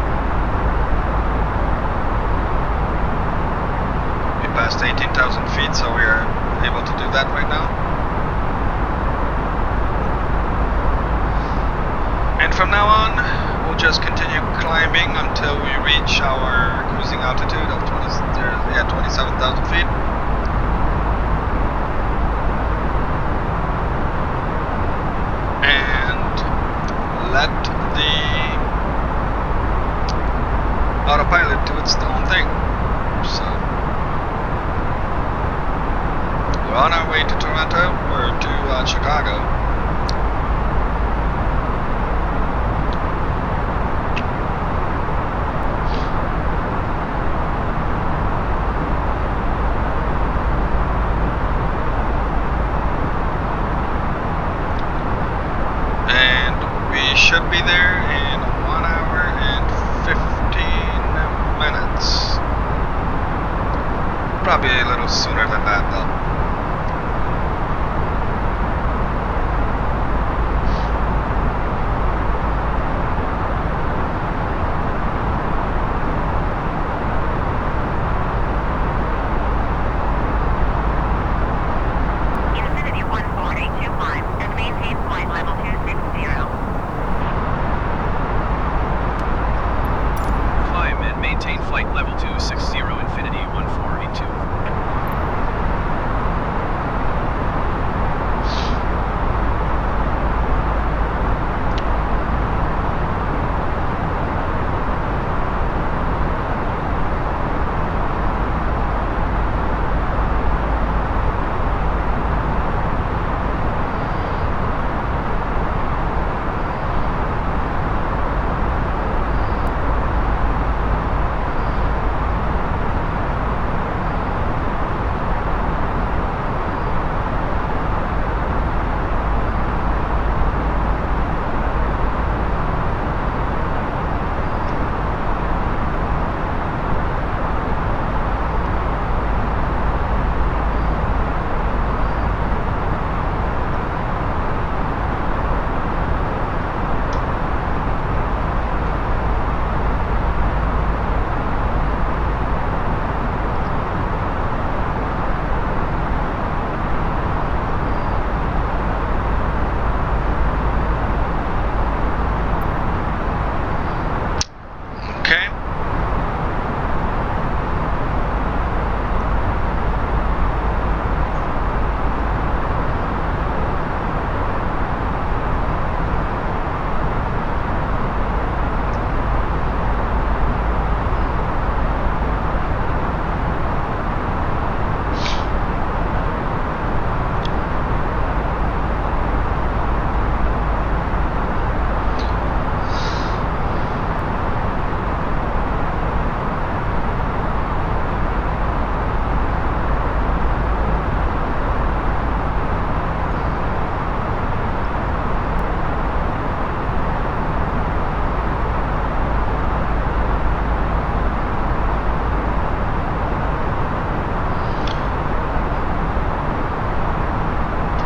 We passed 18,000 feet, so we are able to do that right now. And from now on, we'll just continue climbing until we reach our cruising altitude of 27,000 feet. And let the autopilot do its own thing. So we're on our way to Toronto, or to Chicago. Should be there in 1 hour and 15 minutes. sooner than that, though. Infinity 14825 and maintain flight level 260. Climb and maintain flight level 260, Infinity 1482. Okay.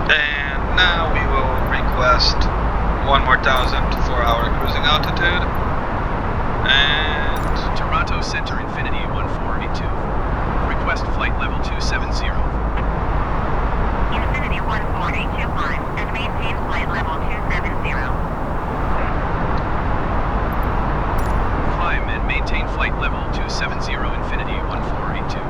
And now we will request 1,000 for our cruising altitude. And Toronto Center, Infinity 1482. Request flight level 270. Infinity 14825 and maintain flight level 270. Climb and maintain flight level 270, Infinity 1482.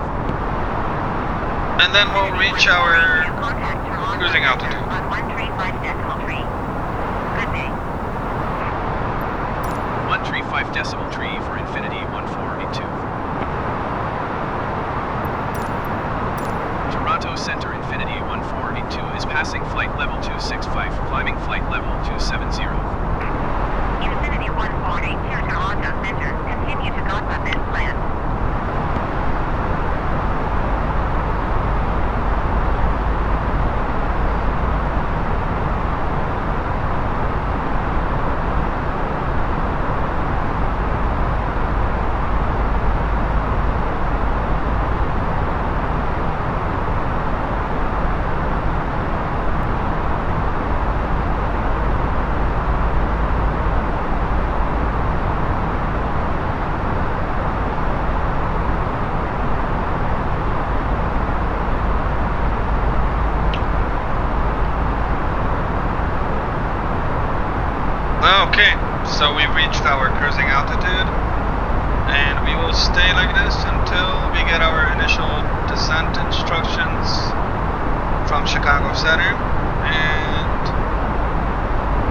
and then we'll reach our Contact Toronto cruising Center altitude. on 135.3. Good day. 135.3 for Infinity 1482. Toronto Center, Infinity 1482 is passing flight level 265, climbing flight level 270. Infinity 1482 Toronto Center. Continue to contact this land. Okay, so we've reached our cruising altitude, and we will stay like this until we get our initial descent instructions from Chicago Center, and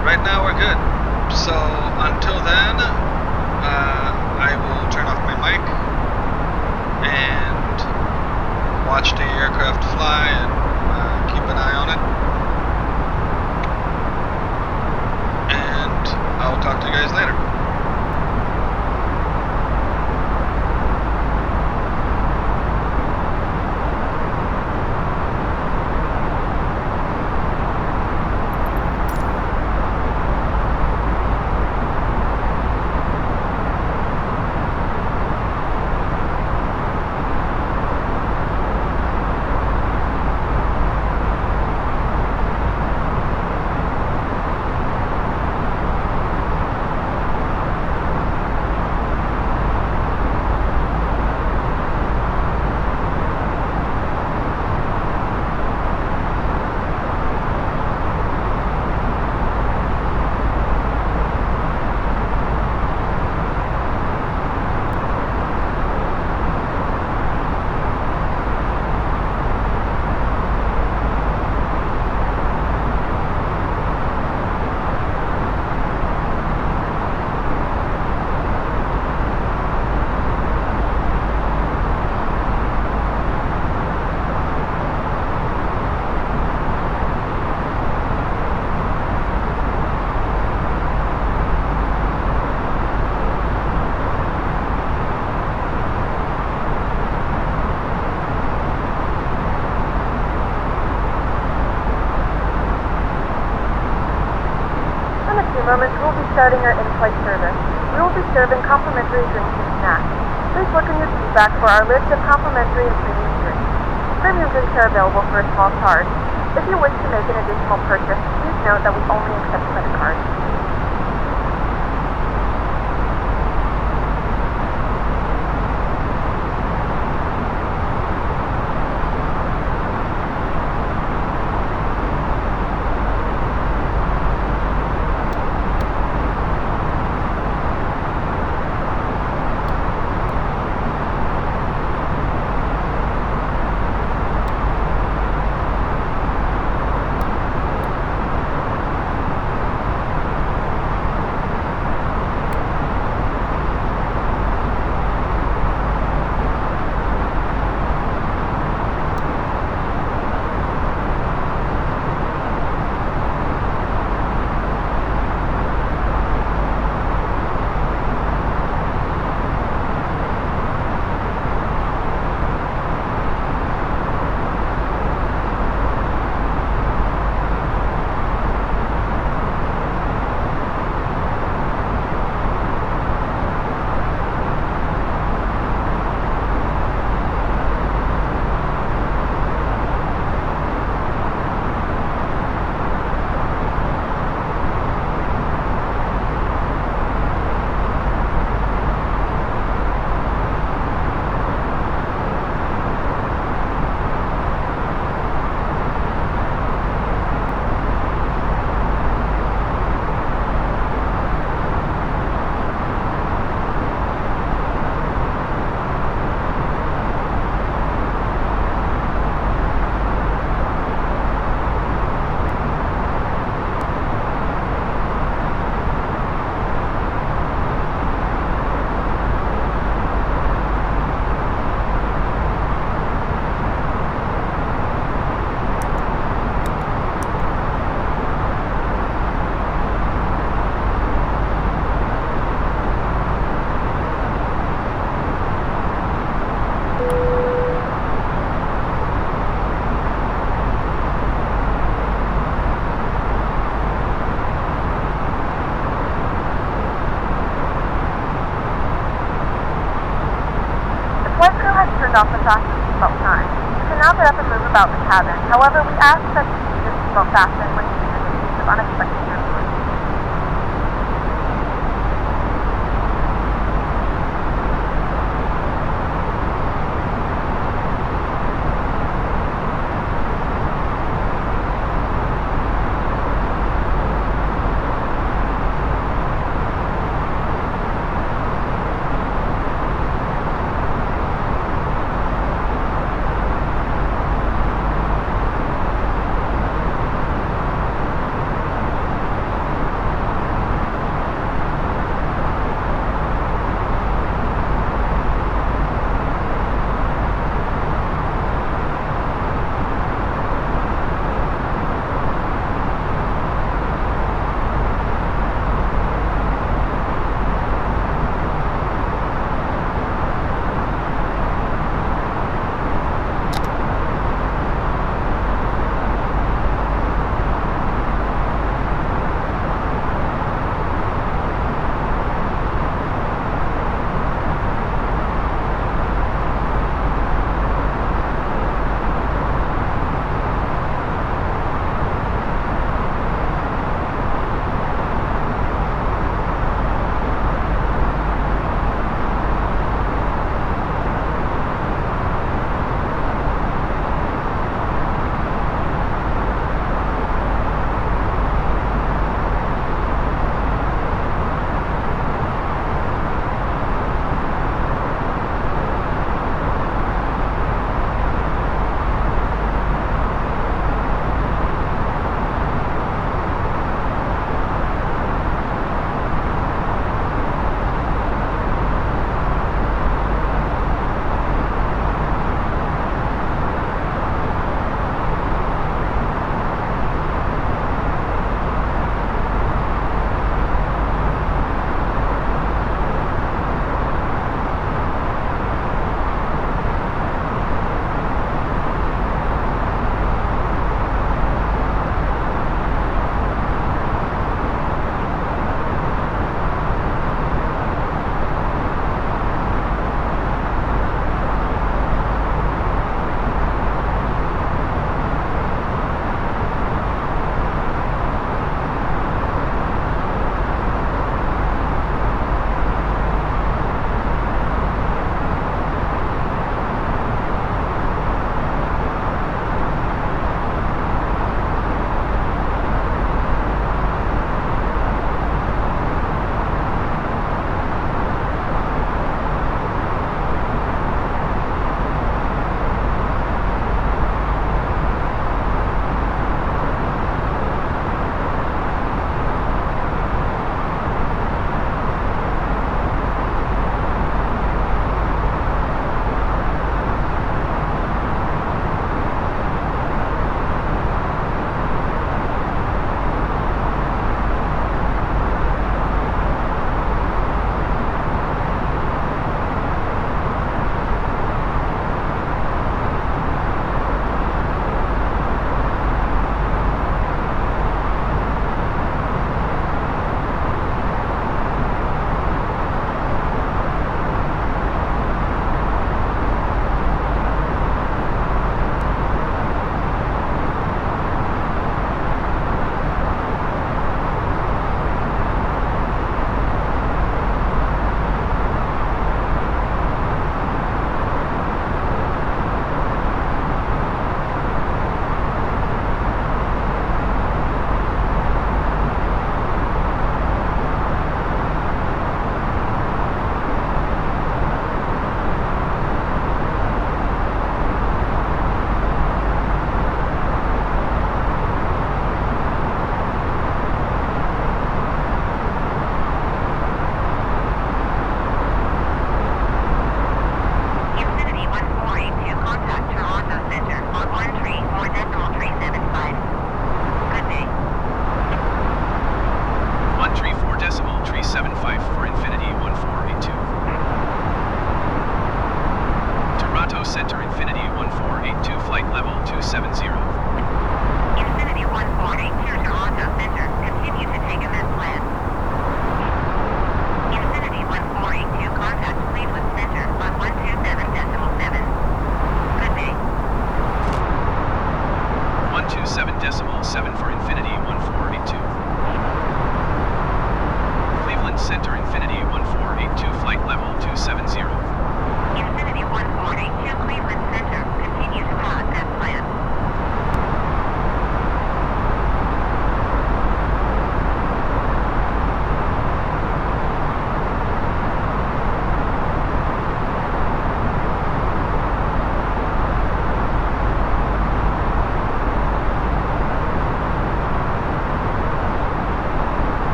right now we're good. So until then, I will turn off my mic and watch the aircraft fly and keep an eye on it. I'll talk to you guys later. starting our in-flight service. We will be serving complimentary drinks and snacks. Please look in your seat back for our list of complimentary and premium drinks. Premium drinks are available for a small charge. If you wish to make an additional purchase, please note that we only accept credit cards. Off the fasten seatbelt sign. You can now get up and move about the cabin. However, we ask that you keep your seatbelt fastened when using in case of unexpected turbulence.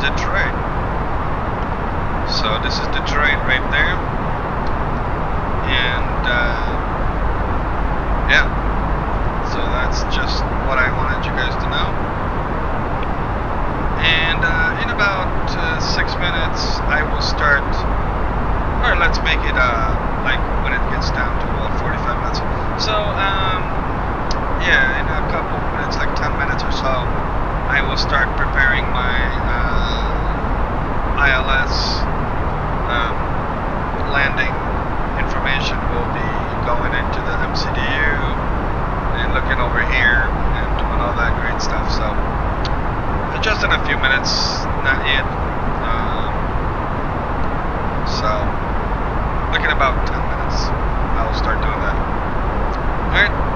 Detroit. So this is Detroit right there. And yeah, so that's just what I wanted you guys to know. And in about 6 minutes I will start, or let's make it like when it gets down to about 45 minutes. So yeah, in a couple minutes, like 10 minutes or so, I will start preparing my ILS landing information. Will be going into the MCDU and looking over here and doing all that great stuff. So just in a few minutes, not yet. So looking about 10 minutes, I'll start doing that. Alright.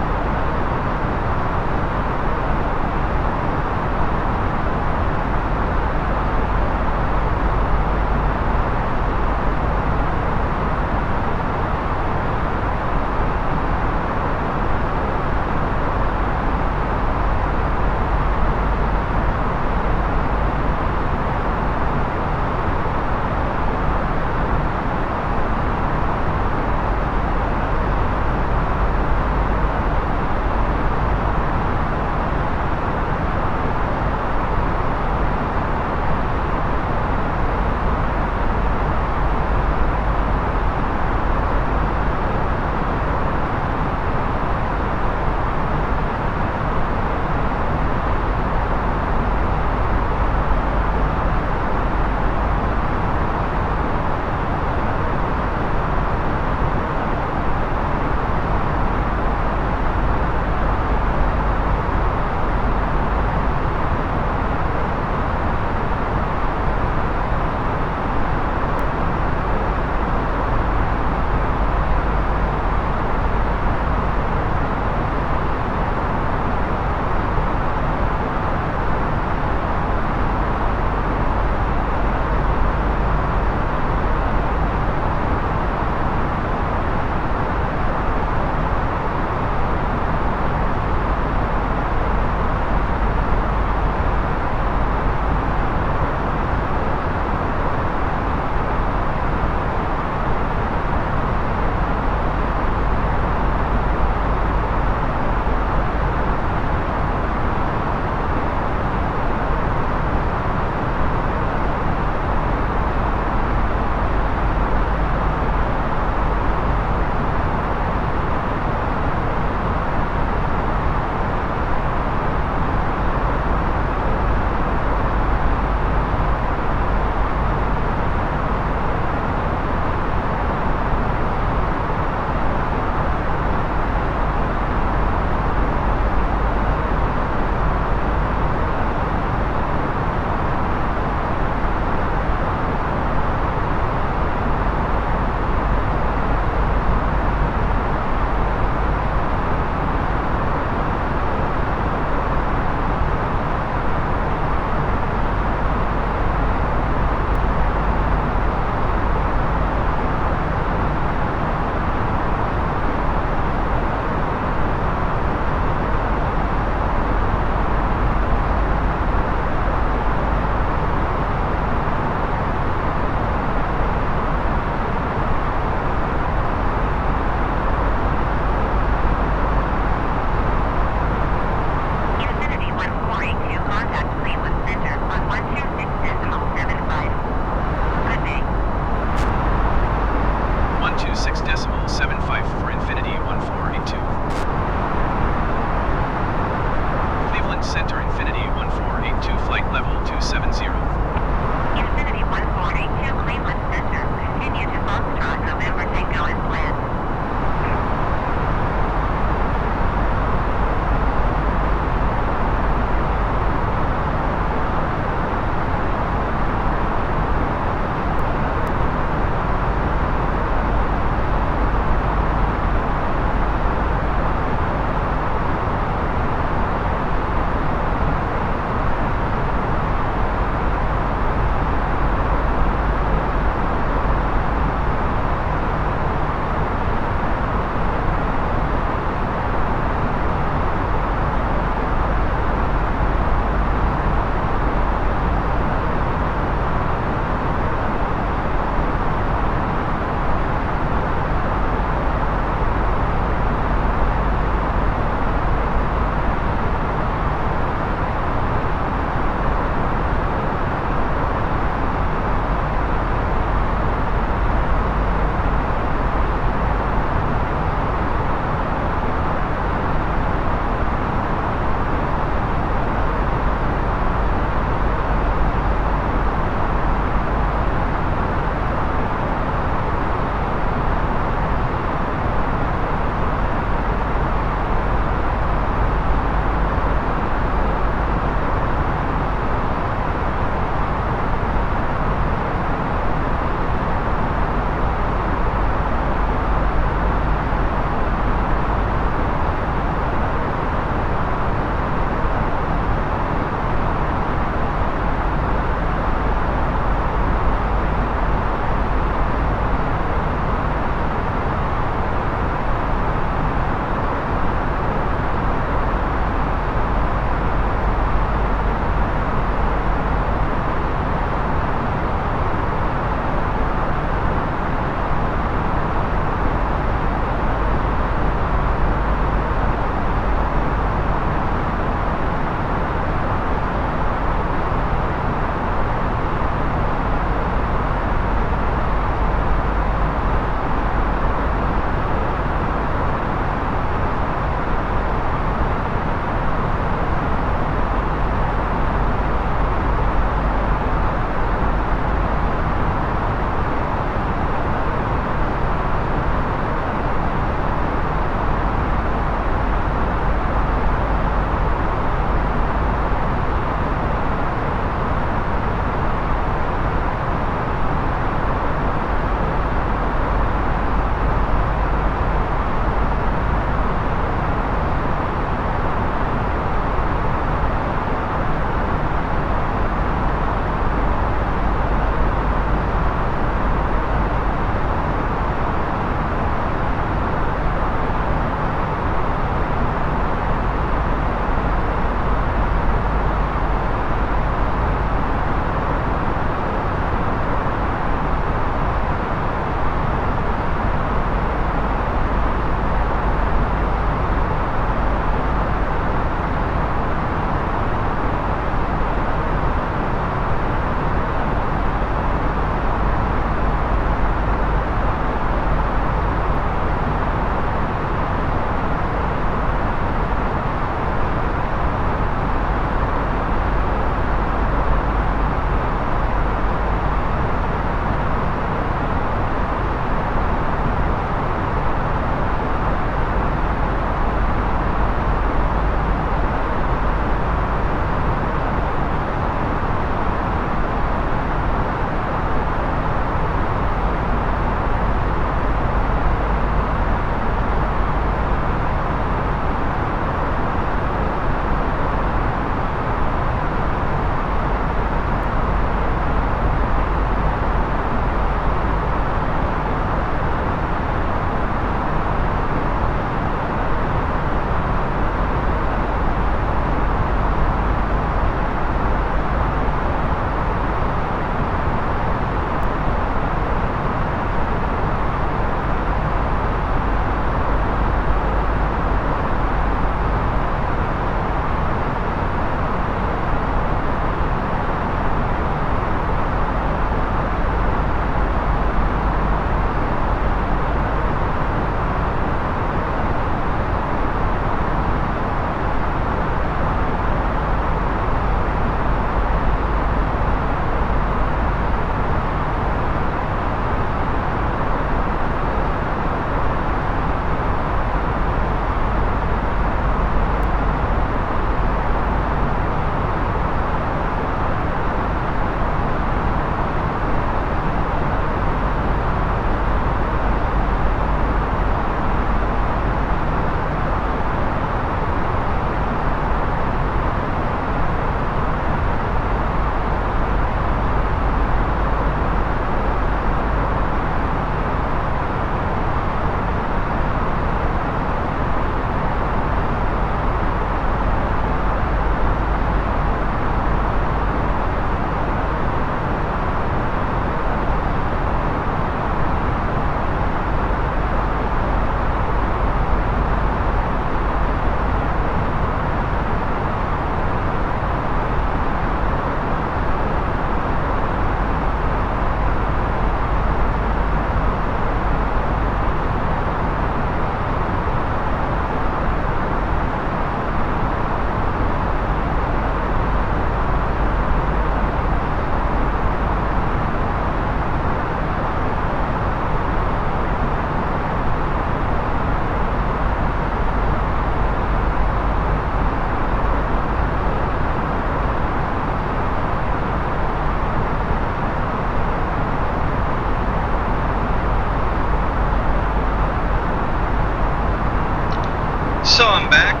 Welcome back.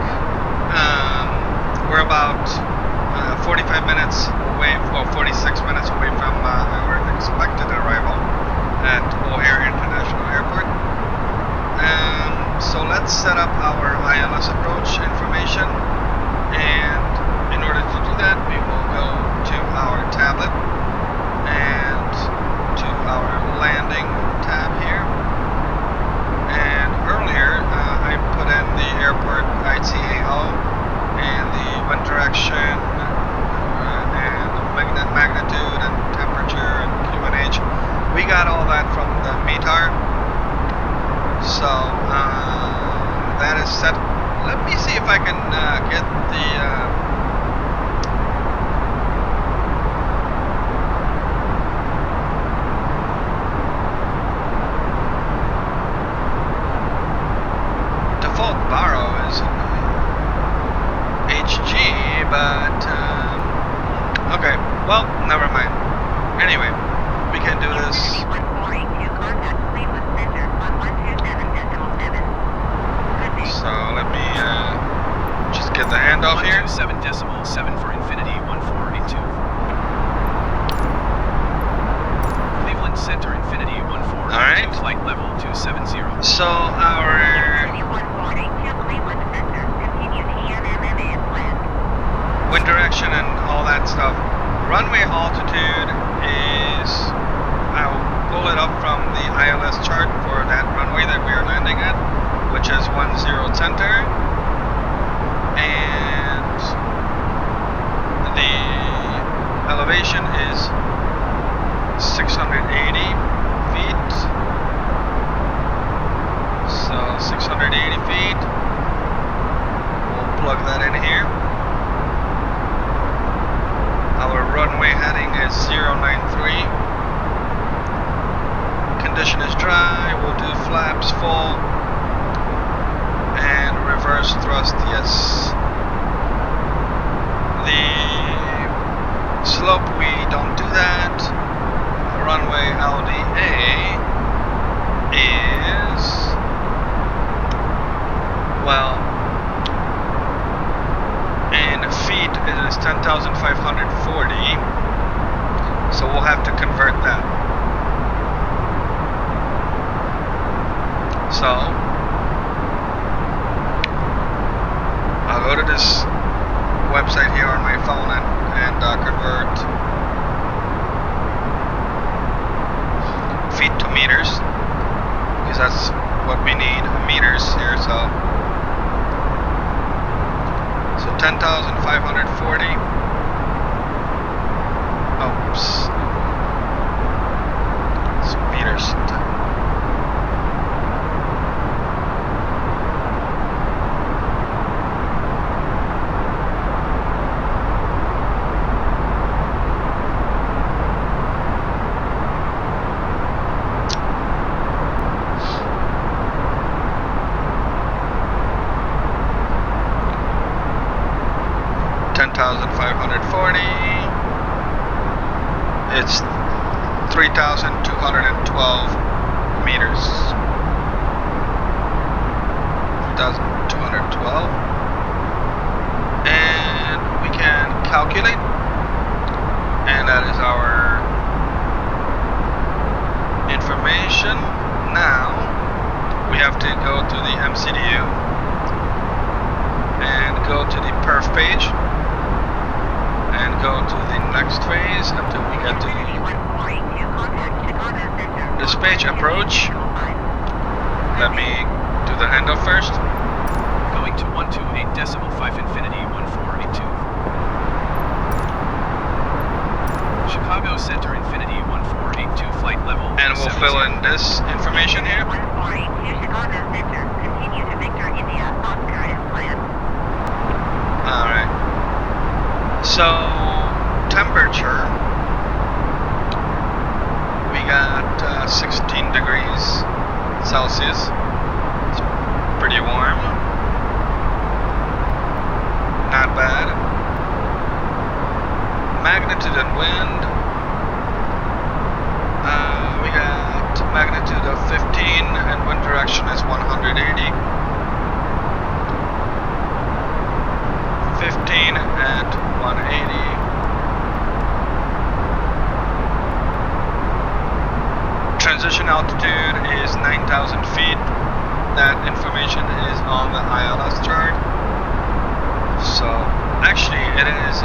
We're about 45 minutes away, or 46 minutes away from our expected arrival at O'Hare International Airport. So let's set up our ILS approach information, and in order to do that, we will go to our tablet and to our landing tab here. And earlier, I put in the airport ICAO and the wind direction and the magnitude and temperature and QNH. We got all that from the METAR. So that is set. Let me see if I can get the default baro is HG, but okay, well, never mind. Anyway, we can do this. So let me just get the handoff here. 127.7 for Infinity 1482. Cleveland Center Infinity 1482. Alright. Flight level 270. So our wind direction and all that stuff. Runway altitude is, I'll pull it up from the ILS chart for that runway that we are landing at, which is 10 center, and the elevation is 680 feet. So 680 feet. We'll plug that in here. Our runway heading is 093. Condition is dry. We'll do flaps full and reverse thrust, yes. The slope, we don't do that. Runway LDA is, well, in feet it is 10,540, so we'll have to convert that. So I'll go to this website here on my phone and convert feet to meters, because that's what we need, meters here. So 10,540. Oops. It's meters. It's 3,212 meters. 3,212. And we can calculate. And that is our information. Now we have to go to the MCDU and go to the perf page. And go to the next phase until we get to the dispatch approach. Let me do the handoff first. Going to 128.5 Infinity 1482. Chicago Center Infinity 1482 flight level. And we'll fill in this information here. 1482 Chicago Center. Continue to Victor India. Oscar is planned. Alright. So, temperature, we got 16 degrees Celsius. It's pretty warm. Not bad. Magnitude and wind, we got magnitude of 15 and wind direction is 180. mean altitude is 9,000 feet. That information is on the ILS chart. So actually it is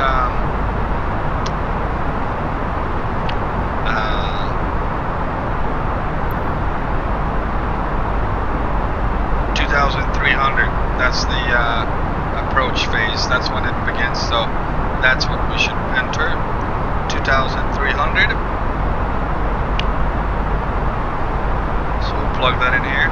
2,300. That's the approach phase. That's when it begins. So that's what we should enter. 2,300. So we'll plug that in here.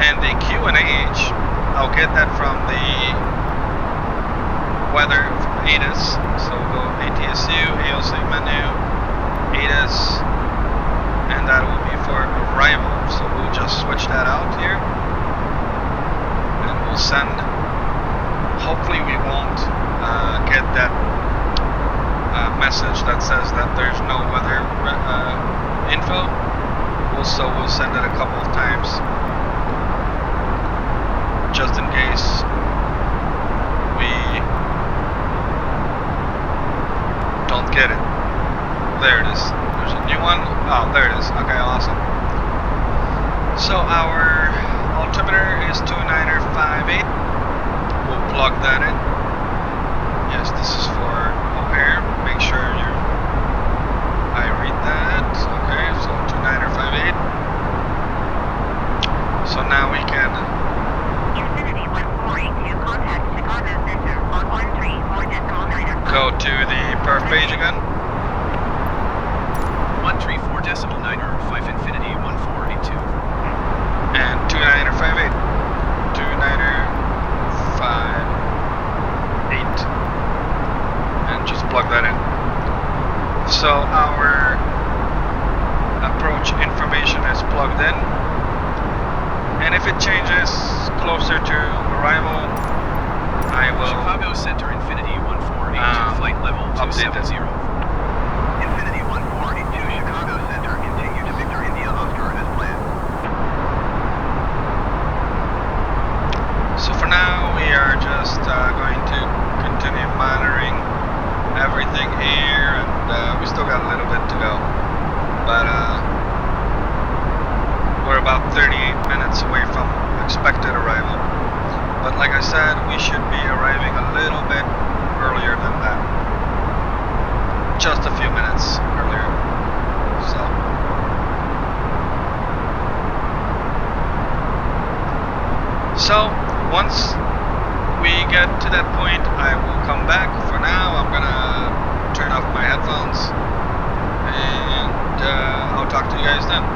And the QNH, I'll get that from the weather from ATIS. So we'll go ATSU, ALC menu, ATIS, and that will be for arrival. So we'll just switch that out here. And we'll send, hopefully we won't get that message that says that there's no weather info. Also, we'll send it a couple of times, just in case we don't get it. There it is. There's a new one. Oh, there it is. Okay, awesome. So our altimeter is 2958. We'll plug that in. Yes, this is for O'Hare. Make sure I read that. Okay, so 2958. So now we can Infinity 1482, contact Chicago Center on 134.9. go to the per page again. 134.9 or 5 Infinity 1482. And 2958. 2958. And just plug that in. So our approach information is plugged in. And if it changes closer to arrival, I will Chicago Center Infinity 1482, flight level update 270. it. Infinity 1482 Chicago Center, continue to Victor India Oscar as planned. So for now, we are just going to continue monitoring everything here, and we still got a little bit to go. But we're about 38 minutes away from expected arrival. But like I said, we should be arriving a little bit earlier than that. Just a few minutes earlier. So once we get to that point, I will come back. For now, I'm gonna turn off my headphones, and I'll talk to you guys then.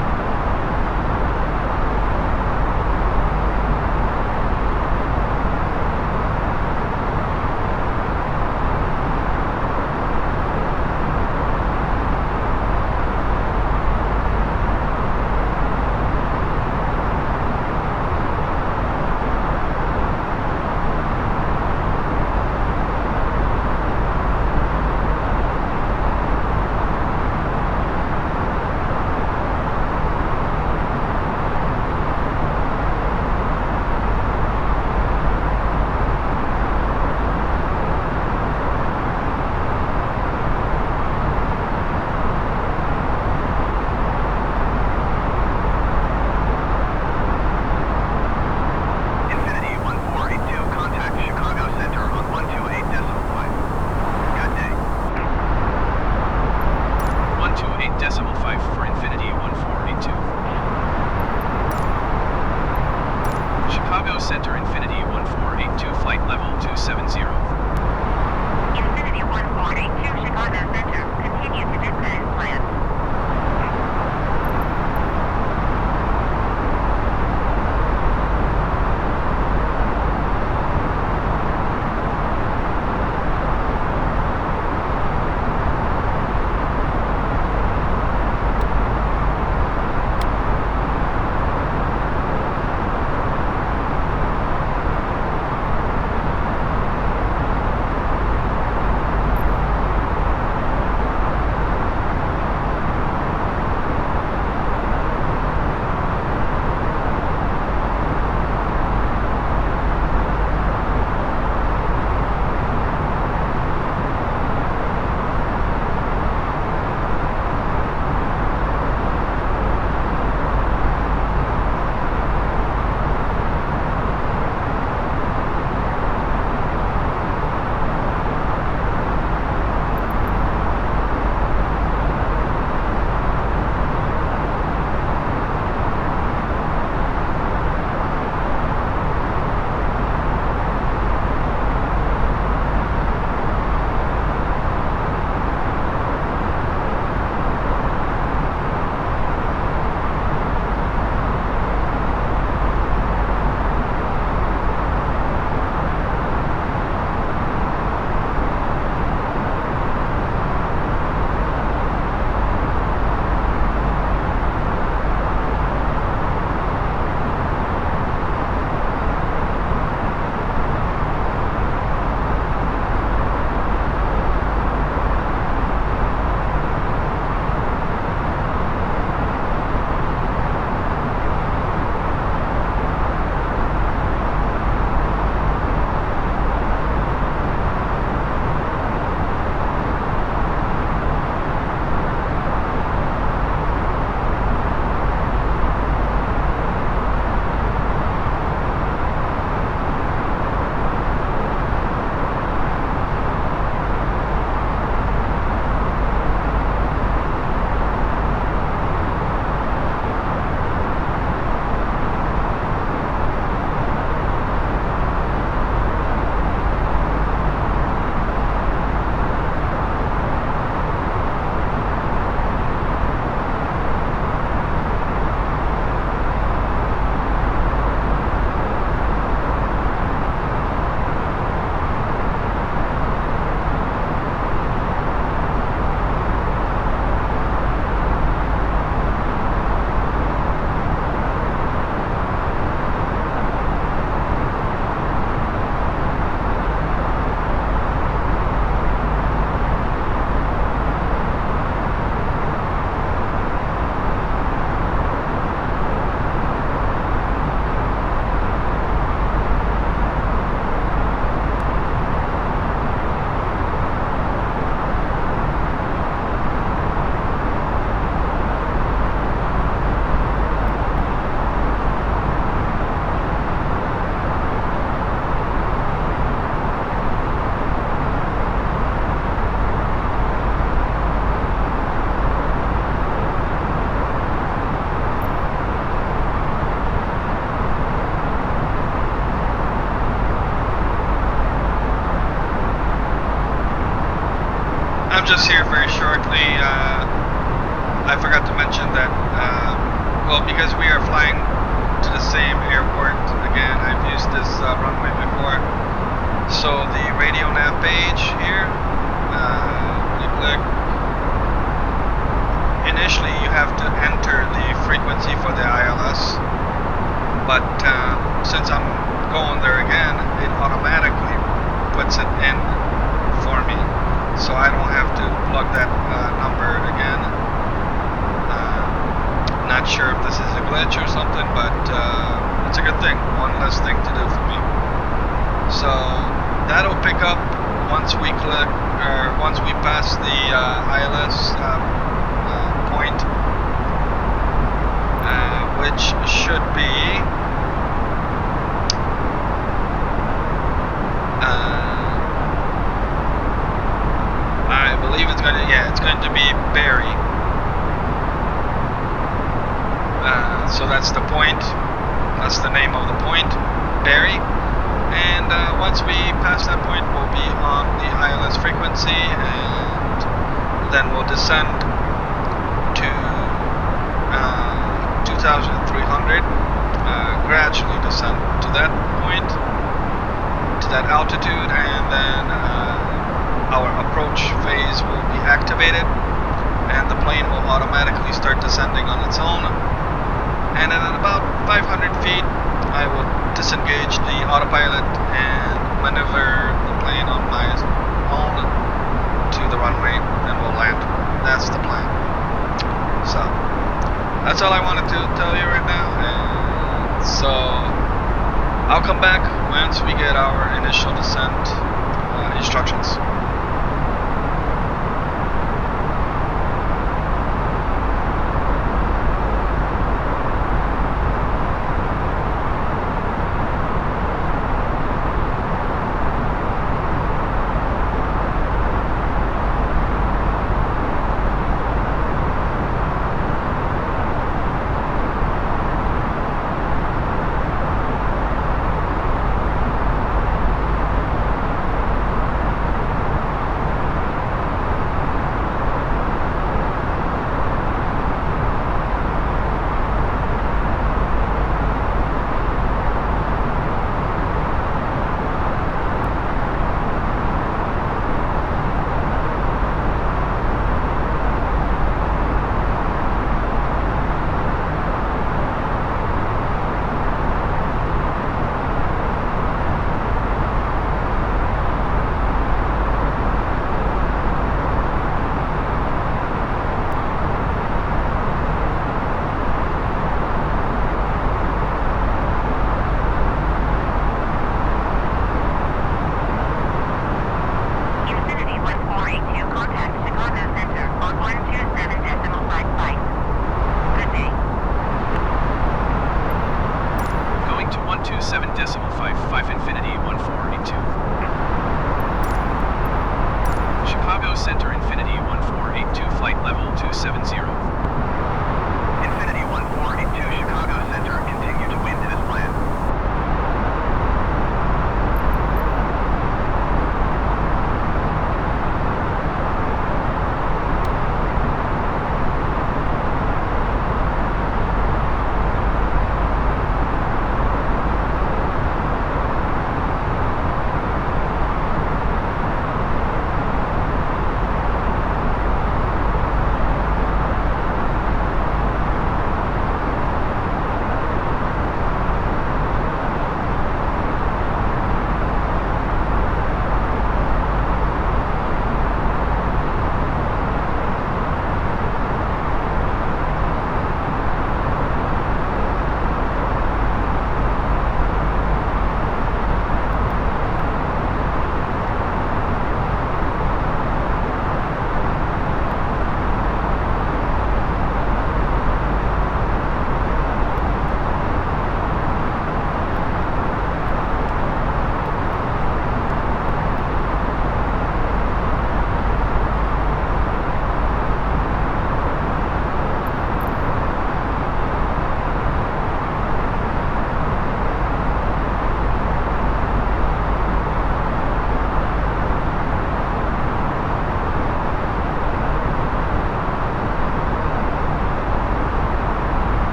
I'm just here very shortly. I forgot to mention that, well, because we are flying to the same airport, again, I've used this runway before. So the radio nav page here, when you click, initially you have to enter the frequency for the ILS, but since I'm going there again, it automatically puts it in for me, so I don't have to plug that number again. Not sure if this is a glitch or something, but it's a good thing. One less thing to do for me. So that'll pick up once we click, or once we pass the ILS point, which should be I believe it's going to be Barry. So that's the point. That's the name of the point, Barry. And once we pass that point, we'll be on the ILS frequency, and then we'll descend to 2,300. Gradually descend to that point, to that altitude, and then our approach phase will be activated, and the plane will automatically start descending on its own. And then at about 500 feet, I will disengage the autopilot and maneuver the plane on my own to the runway, and we'll land. That's the plan. So that's all I wanted to tell you right now. And so I'll come back once we get our initial descent instructions.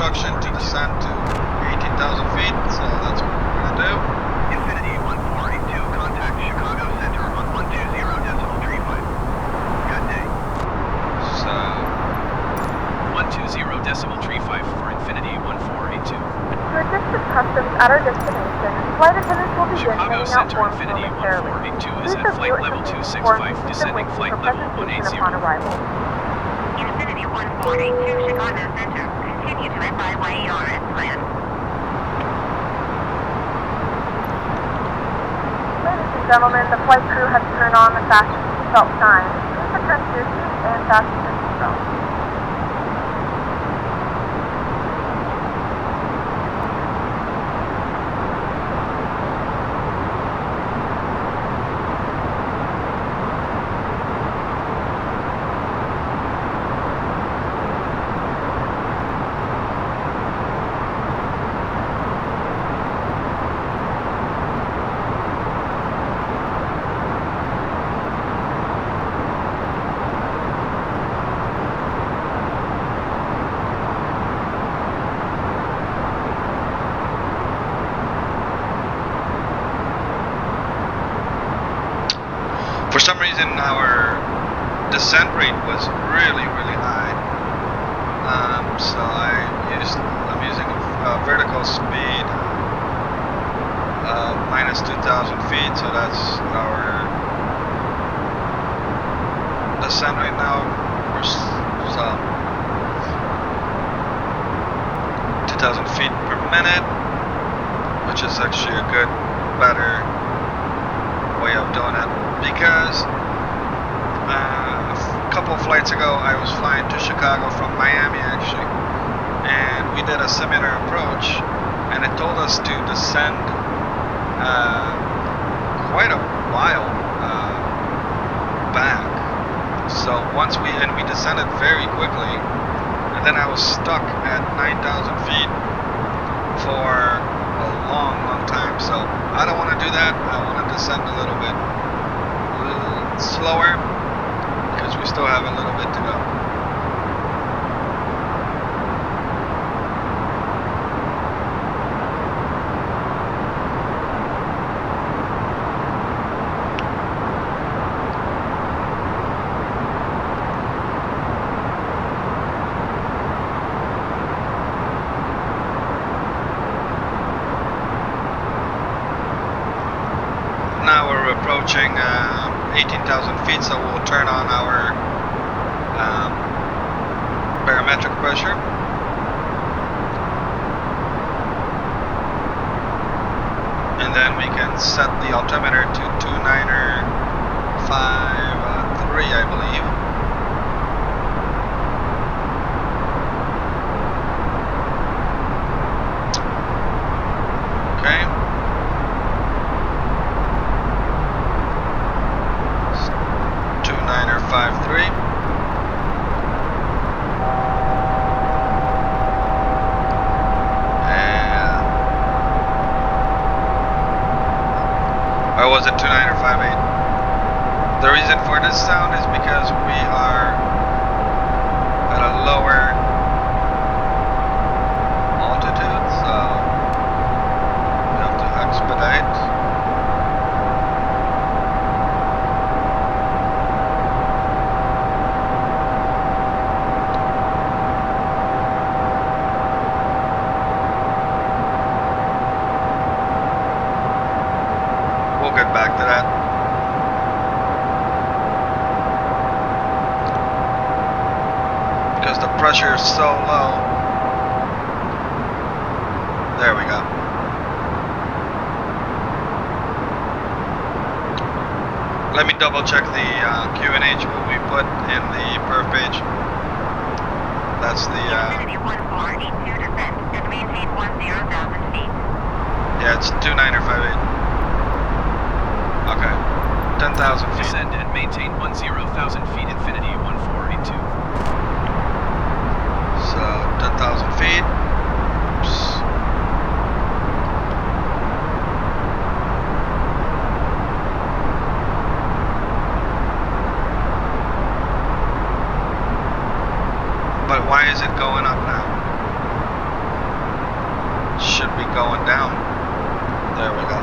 instruction to descend to 18,000 feet, so that's what we're gonna do. Infinity 1482, contact Chicago Center on 120.35. Good day. So 120.35 for Infinity 1482. To assist with customs at our destination, flight attendants will begin Chicago handing out Center forms Infinity momentarily. 1482 is Please at review flight and level complete these 265, forms and descending submit flight for level presentation 180. upon arrival. Infinity 1482 Chicago Center. Continue to FlyByWire as planned. Ladies and gentlemen, the flight crew has turned on the fasten seatbelt sign. Please return to your seats and fasten your seatbelt. for some reason our descent rate was really high. So I'm using a vertical speed of minus 2,000 feet, so that's our descent right now. So 2,000 feet per minute, which is actually a better way of doing it, because a couple of flights ago I was flying to Chicago from Miami actually, and we did a similar approach, and it told us to descend quite a while back. So we descended very quickly, and then I was stuck at 9,000 feet for a long time. So I don't want to do that. I want to descend a little bit slower, because we still have a little bit to go. Now we're approaching 18,000 feet, so we'll turn on our barometric pressure. And then we can set the altimeter to 2953, I believe. Okay. 2953. Or was it 29 or 58? The reason for this sound is because we are at a lower altitude, so we have to expedite. We'll get back to that. Because the pressure is so low. There we go. Let me double check the QNH what we put in the perf page. That's the Infinity 1482 descent and maintain 10,000 feet. yeah, it's 29 or 58. Okay, 10,000 feet. Descend and maintain 10,000 feet, Infinity 1482. So 10,000 feet. Oops. But why is it going up now? going down. There we go.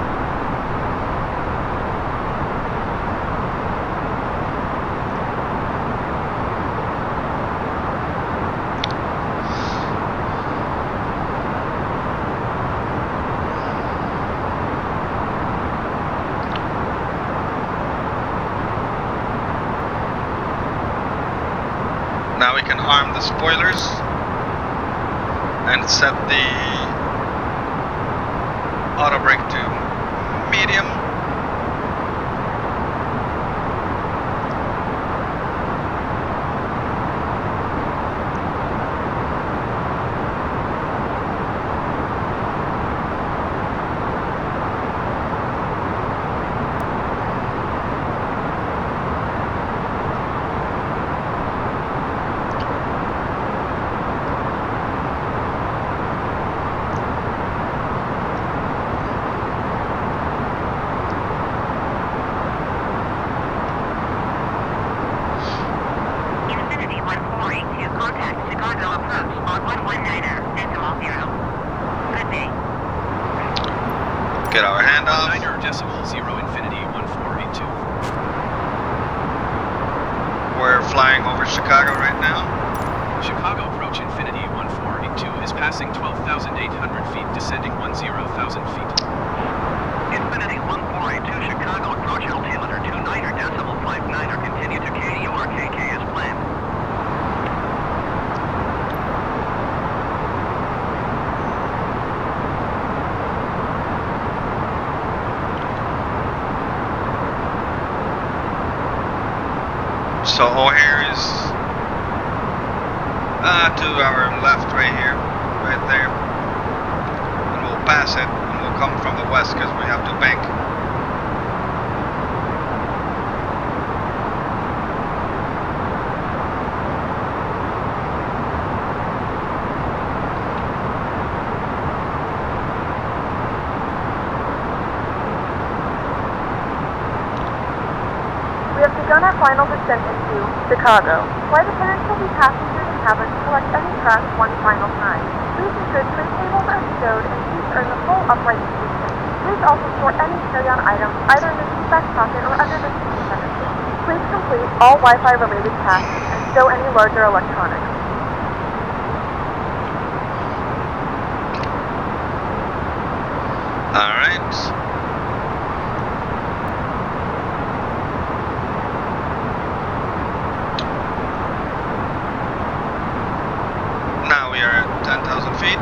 Now we can arm the spoilers and set the auto brake to medium. Get our handoff. 9.0 Infinity 1482. We're flying over Chicago right now. Chicago approach Infinity 1482 is passing 12,800 feet, descending 10,000 feet. Infinity 1482 Chicago approach altimeter 29.59 continue to KORD as planned. So O'Hare is to our left right here, right there. And we'll pass it and we'll come from the west because we have to bank. We have begun our final descent into Chicago. Flight attendants will be passengers in cabin to collect any trash one final time. Please ensure tray tables are stowed and seats are in the full upright position. Please also store any carry-on items either in the seat back pocket or under the seat center seat. Please complete all Wi-Fi related tasks and stow any larger electronics. All right. Now we are at 10,000 feet,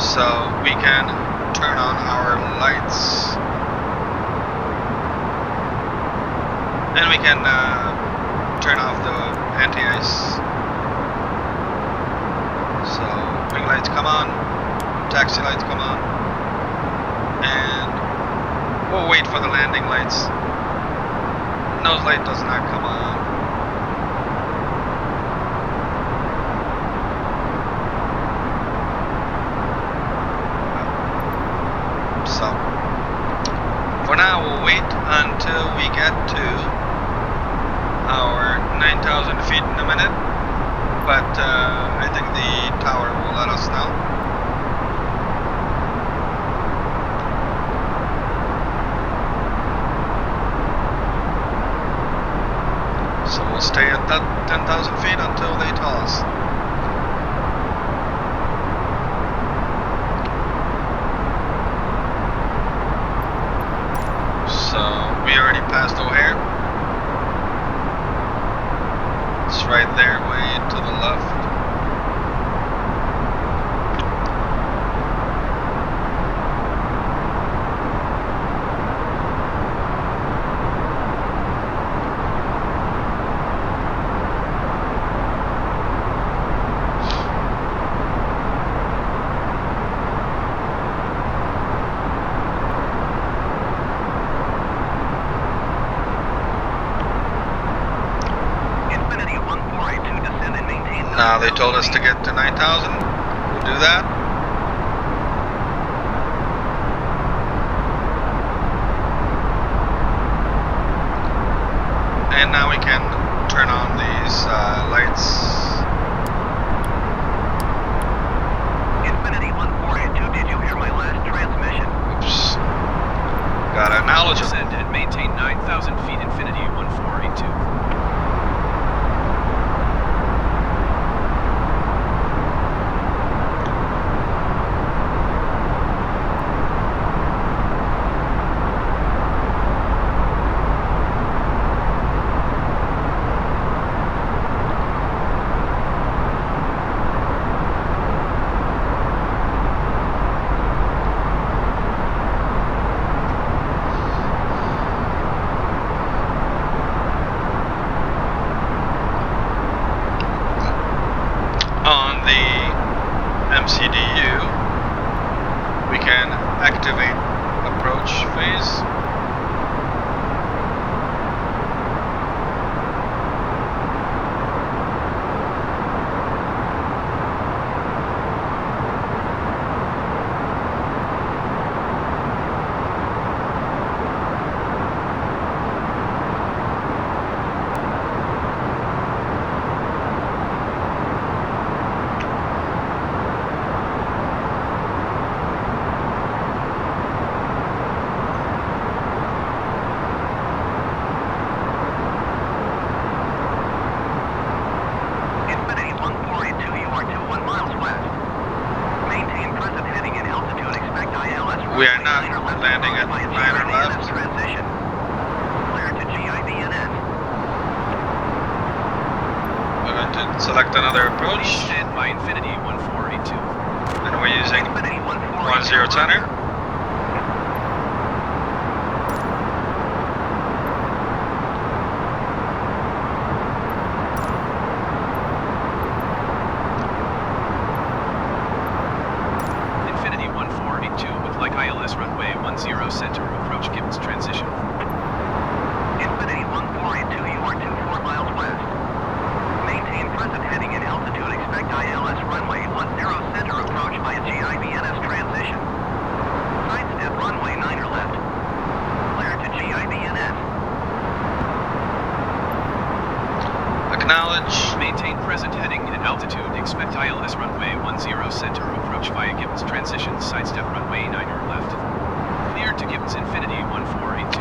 so we can turn on our lights, and we can turn off the anti-ice. So wing lights come on, taxi lights come on, and we'll wait for the landing lights. Nose light does not come on. So for now we'll wait until we get to our 9,000 feet in a minute, but I think the tower will let us know. So we'll stay at that 10,000 feet until they tell us. So we already passed O'Hare. It's right there, way to the left. Now they told us to get to 9,000. We'll do that. And now we can turn on these lights. Infinity 1482 Acknowledge him. Descend and maintain 9,000 feet, Infinity 1482. On the MCDU, we can activate approach phase. Infinity 1482, you are 21 miles west. Maintain present heading and altitude. Expect ILS. We are not runway 9 or left landing at by a 9 or GIVNS left. transition. Clear to GIVNS. We're going to select another Please approach, stand by Infinity 1482. and we're using Infinity 1482. 10 tenor. Infinity 1482 with like ILS runway 10 center, approach Gibbons transition. Infinity 1482, you are 24 miles west. Maintain present heading and altitude. Expect ILS runway 10 center approach by a GIVNS transition. Sidestep runway 9 or left. Clear to GIVNS. Acknowledge. Maintain present heading and altitude. Expect ILS runway 10 center, approach via Gibbons transition, sidestep runway 9 or left. Clear to Gibbons Infinity 1482.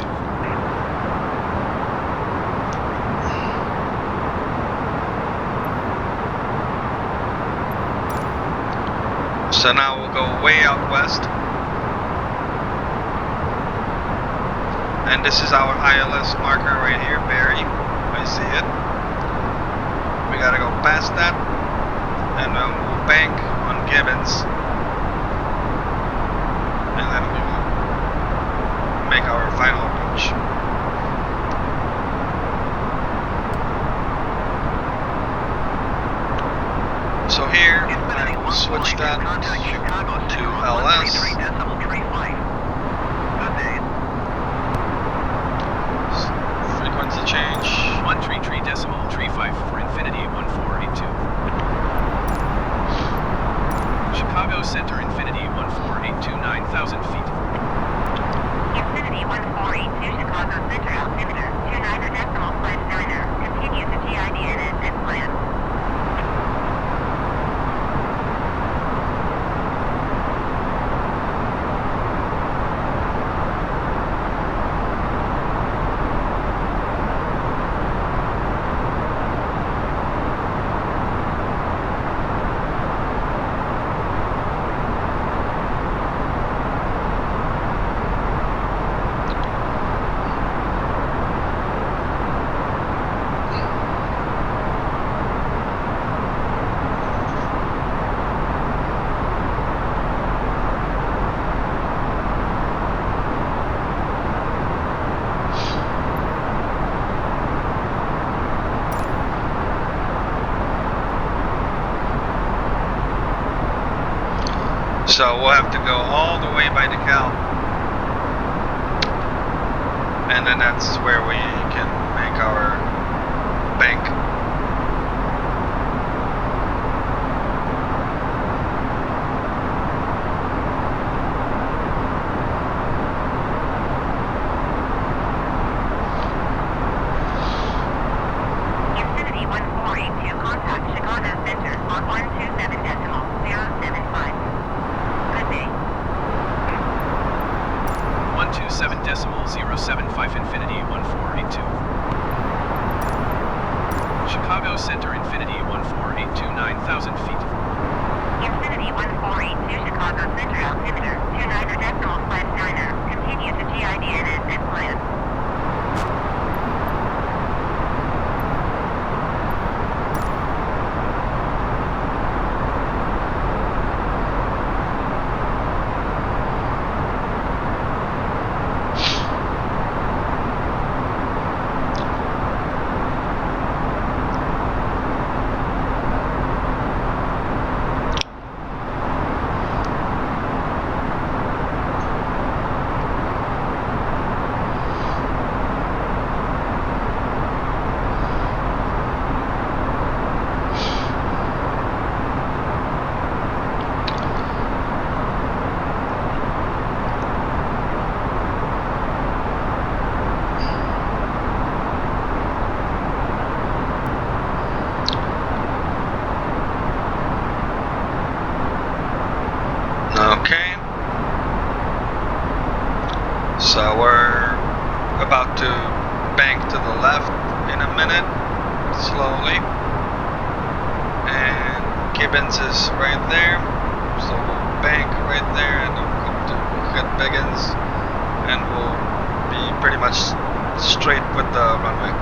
So now we'll go way out west. And this is our ILS marker right here, Barry. I see it. We gotta go past that, and then we'll bank on Gibbons. And then we will make our final approach. So here, Infinity we'll switch that contact Chicago to Center on LS. 133.35. Good day. Frequency change. 133.35 for Infinity 1482. Chicago Center Infinity 1482, 9,000 feet. Infinity 1482 Chicago Center altimeter 29.59er. Continue to GIVNS as planned. So we'll have to go all the way by DeKalb. And then that's where we can make our bank. Infinity 1482 contact Chicago Center on 127.075. Good day. 127.075. Kilo Center, Infinity 1482, 9,000 feet. Infinity 1482 Chicago Center altimeter 29.59er. Continue to GIDNS and plan. Okay. So we're about to bank to the left in a minute, slowly. And Gibbons is right there. So we'll bank right there and we'll come to hit Biggins. And we'll be pretty much straight with the runway.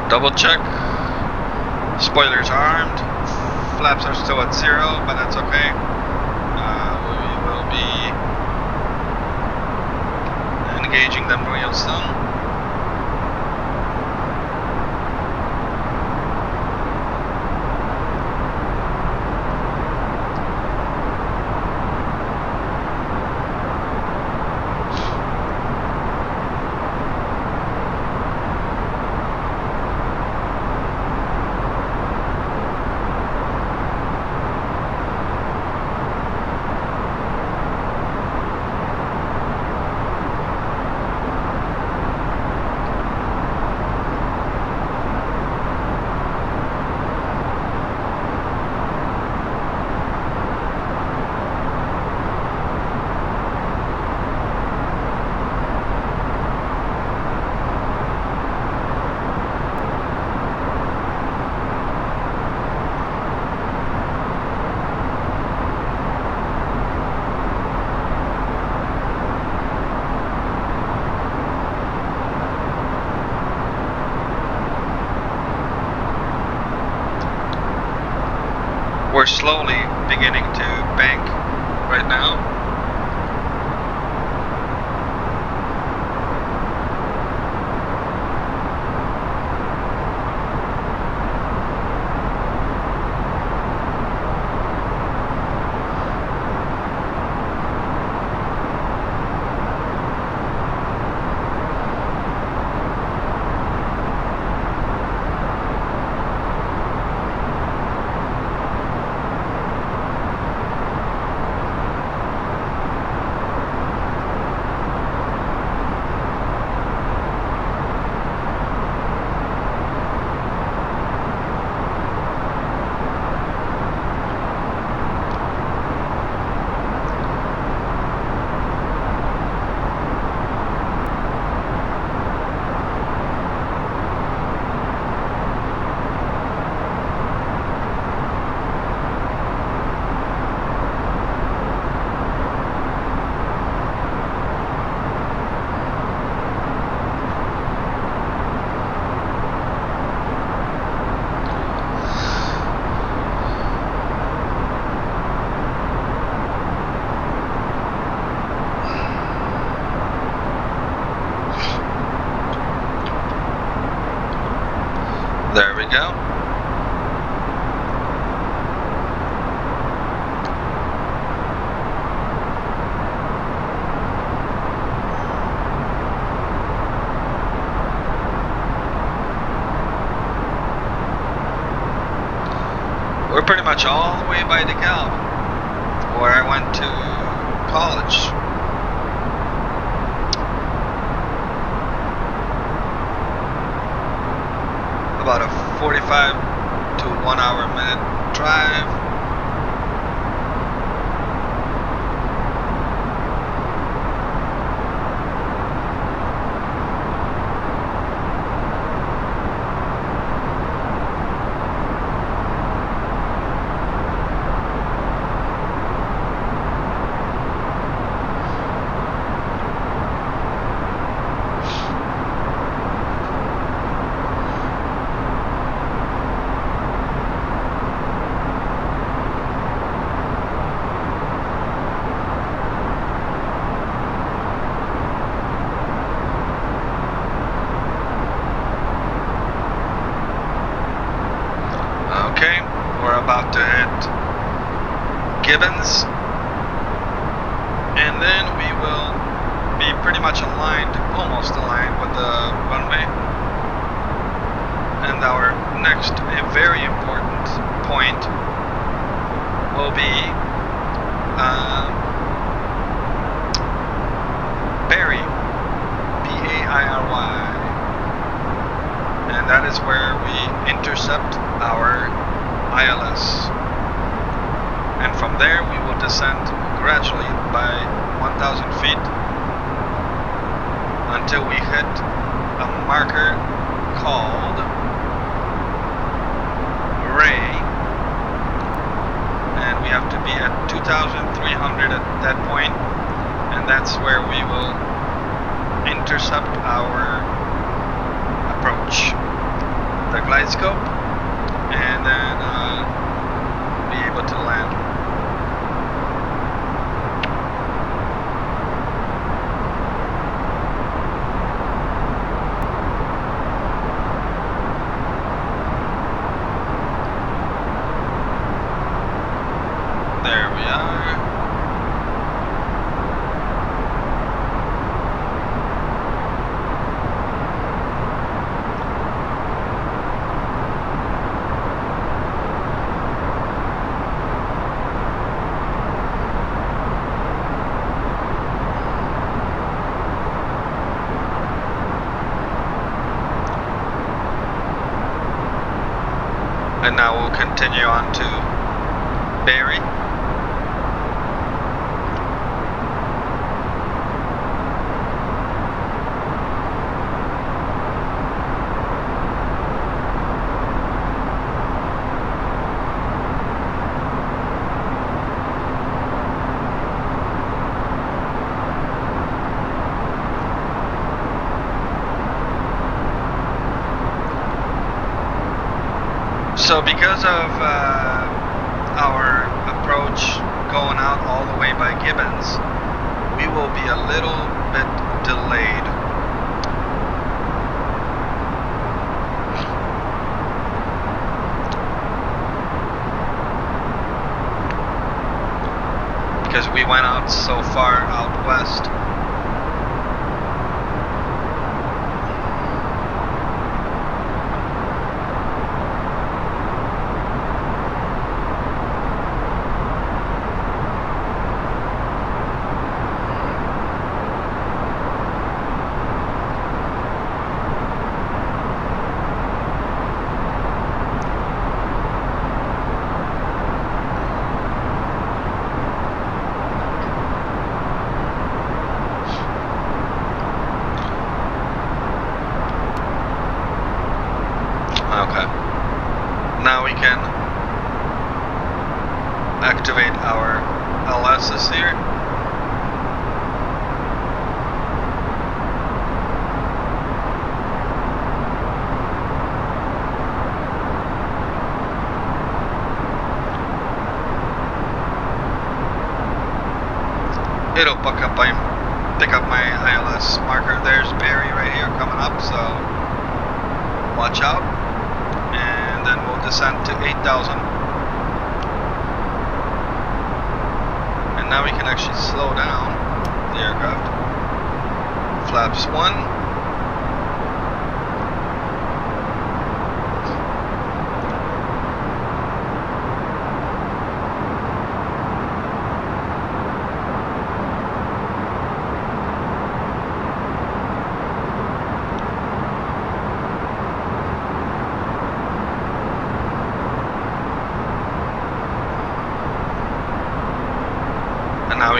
Double check. Spoilers armed. Flaps are still at 0, but that's okay. We will be engaging them real soon. We're slowly beginning to bank right now. There we go. We're pretty much all the way by DeKalb, where I went to college. About a 45 to 1 hour minute drive. Okay, we're about to hit Gibbons, and then we will be pretty much aligned, almost aligned with the runway. And our next, a very important point will be Barry, B-A-I-R-Y, and that is where we intercept our ILS, and from there we will descend gradually by 1,000 feet until we hit a marker called Ray, and we have to be at 2,300 at that point, and that's where we will intercept our approach, the glide scope, and then be able to land. There we are. And now we'll continue on to Barry. So because of our approach going out all the way by Gibbons, we will be a little bit delayed. Because we went out so far out west. Okay. Now we can activate our LSs here. It'll pick up my ILS marker. There's Barry right here coming up, so watch out. And then we'll descend to 8,000. And now we can actually slow down the aircraft. Flaps 1.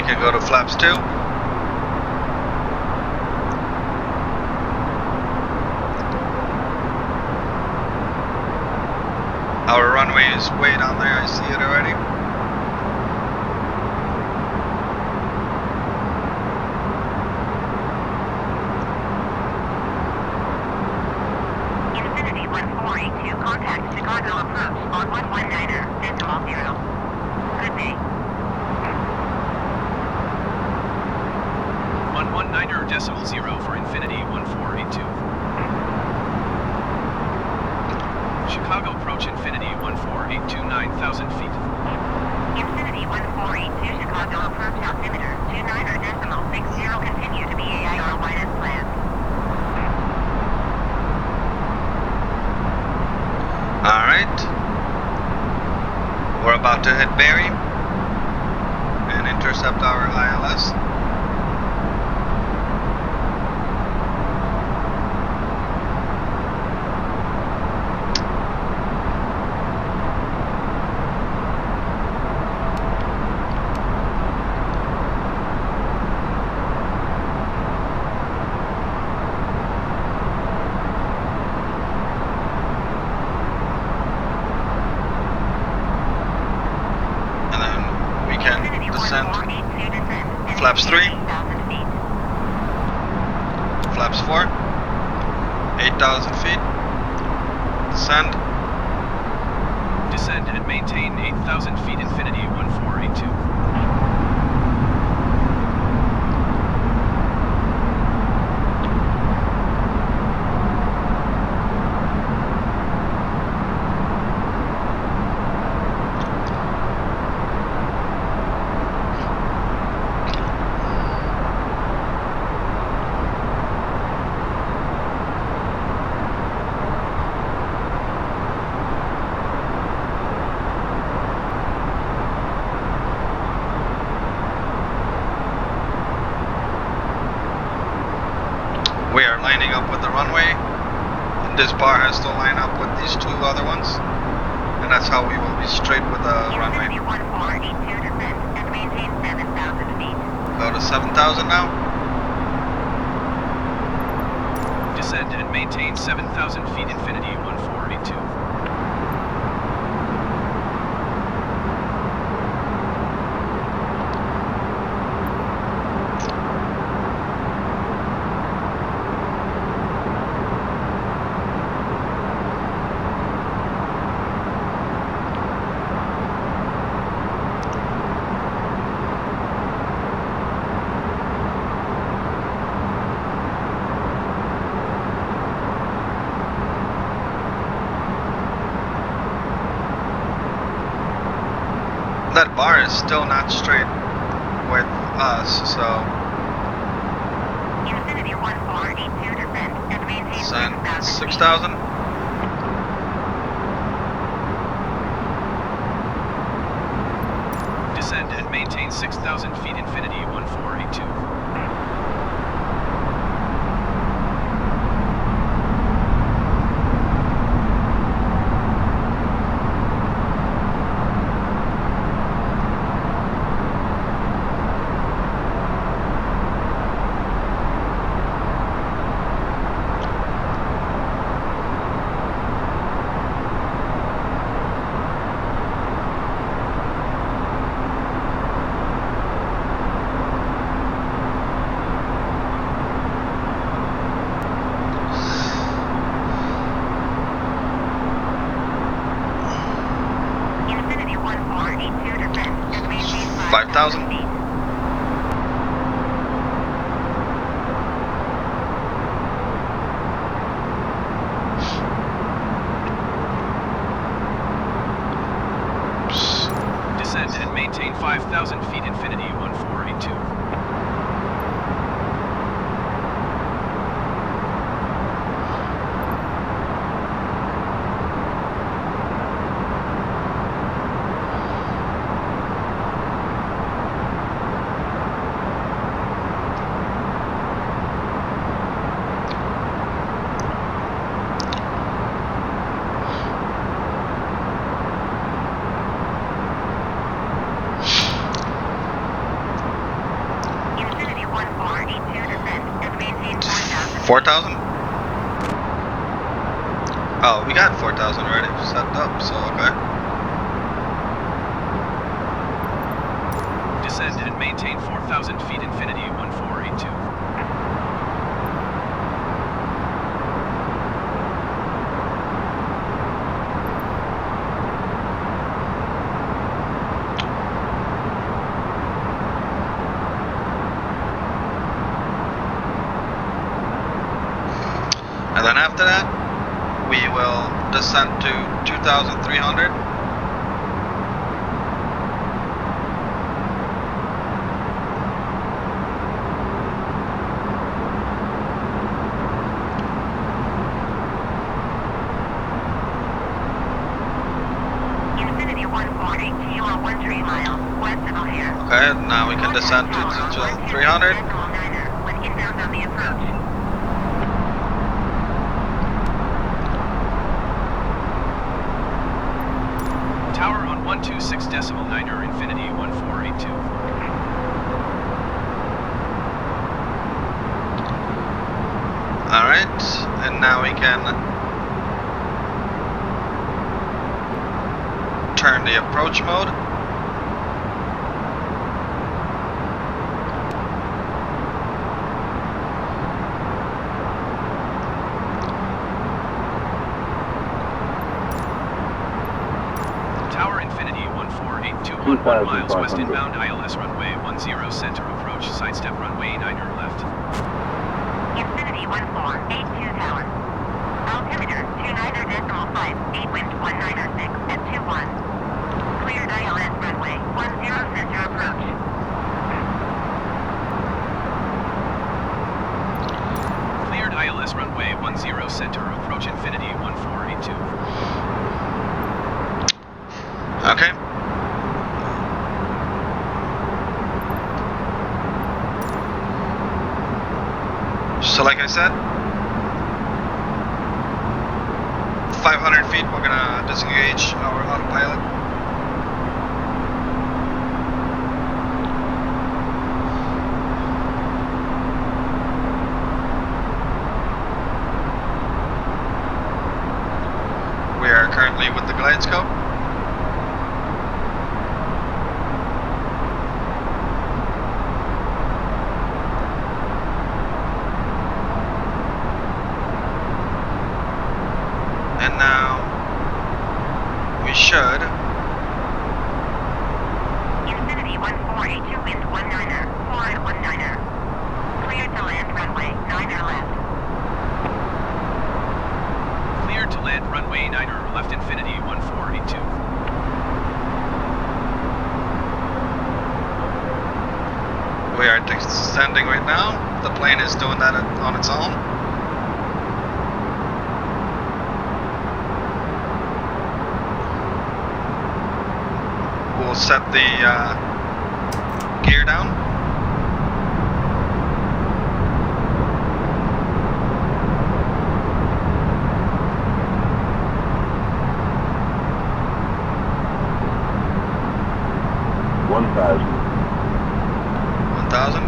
can go to flaps 2. Our runway is way down there, I see it already. Infinity 1482, contact Chicago approach on 119.0. Good day. 119.0 for Infinity 1482. Chicago approach Infinity 1482, 9,000 feet. Infinity 1482, Chicago approach altimeter 29.60, continue to be AIR wide as planned. Alright. We're about to hit Barry and intercept our ILS. Flaps 3, flaps 4, 8,000 feet, descend. Descend and maintain 8,000 feet, Infinity 1482. We are lining up with the runway. This bar has to line up with these two other ones, and that's how we will be straight with the runway. Infinity 1482, descend and maintain 7,000 feet. Go to 7,000 now. Descend and maintain 7,000 feet, Infinity 1482. That bar is still not straight with us, so Infinity 1482, descend and maintain send 6,000 feet. 6,000. Descend and maintain 6,000 feet, Infinity 1482. Infinity 1482, descend and maintain 5,000. 5,000 feet. Descend and maintain 5,000 feet, Infinity 1482. 4,000? Oh, we got 4,000 already set up, so okay. Descend and maintain 4,000 feet, Infinity 1482. And then after that, we will descend to 2,300. Infinity 148, kilo 13 miles, west of O'Hare. Okay, now we can descend to 2,300. When inbound on the approach. Tower on 126.9er, Infinity 1482. Alright, and now we can turn the approach mode. Tower Infinity 1482 on 1 miles west inbound ILS runway 10 center approach, sidestep runway 9er left. Infinity 1482 tower. Altimeter 29.5, 8 wind 196 at 21. Cleared ILS runway 10 center approach. Cleared ILS runway 10 center approach, Infinity 1482. Okay. So like I said, 500 feet, we're gonna disengage our autopilot. We are currently with the glide scope. And now we should Infinity 1482 wind 19er, forward 19er. Cleared to land runway 9er left. Cleared to land runway 9er left, Infinity 1482. we are descending right now. The plane is doing that on its own. We'll set the gear down. One thousand. 1,000.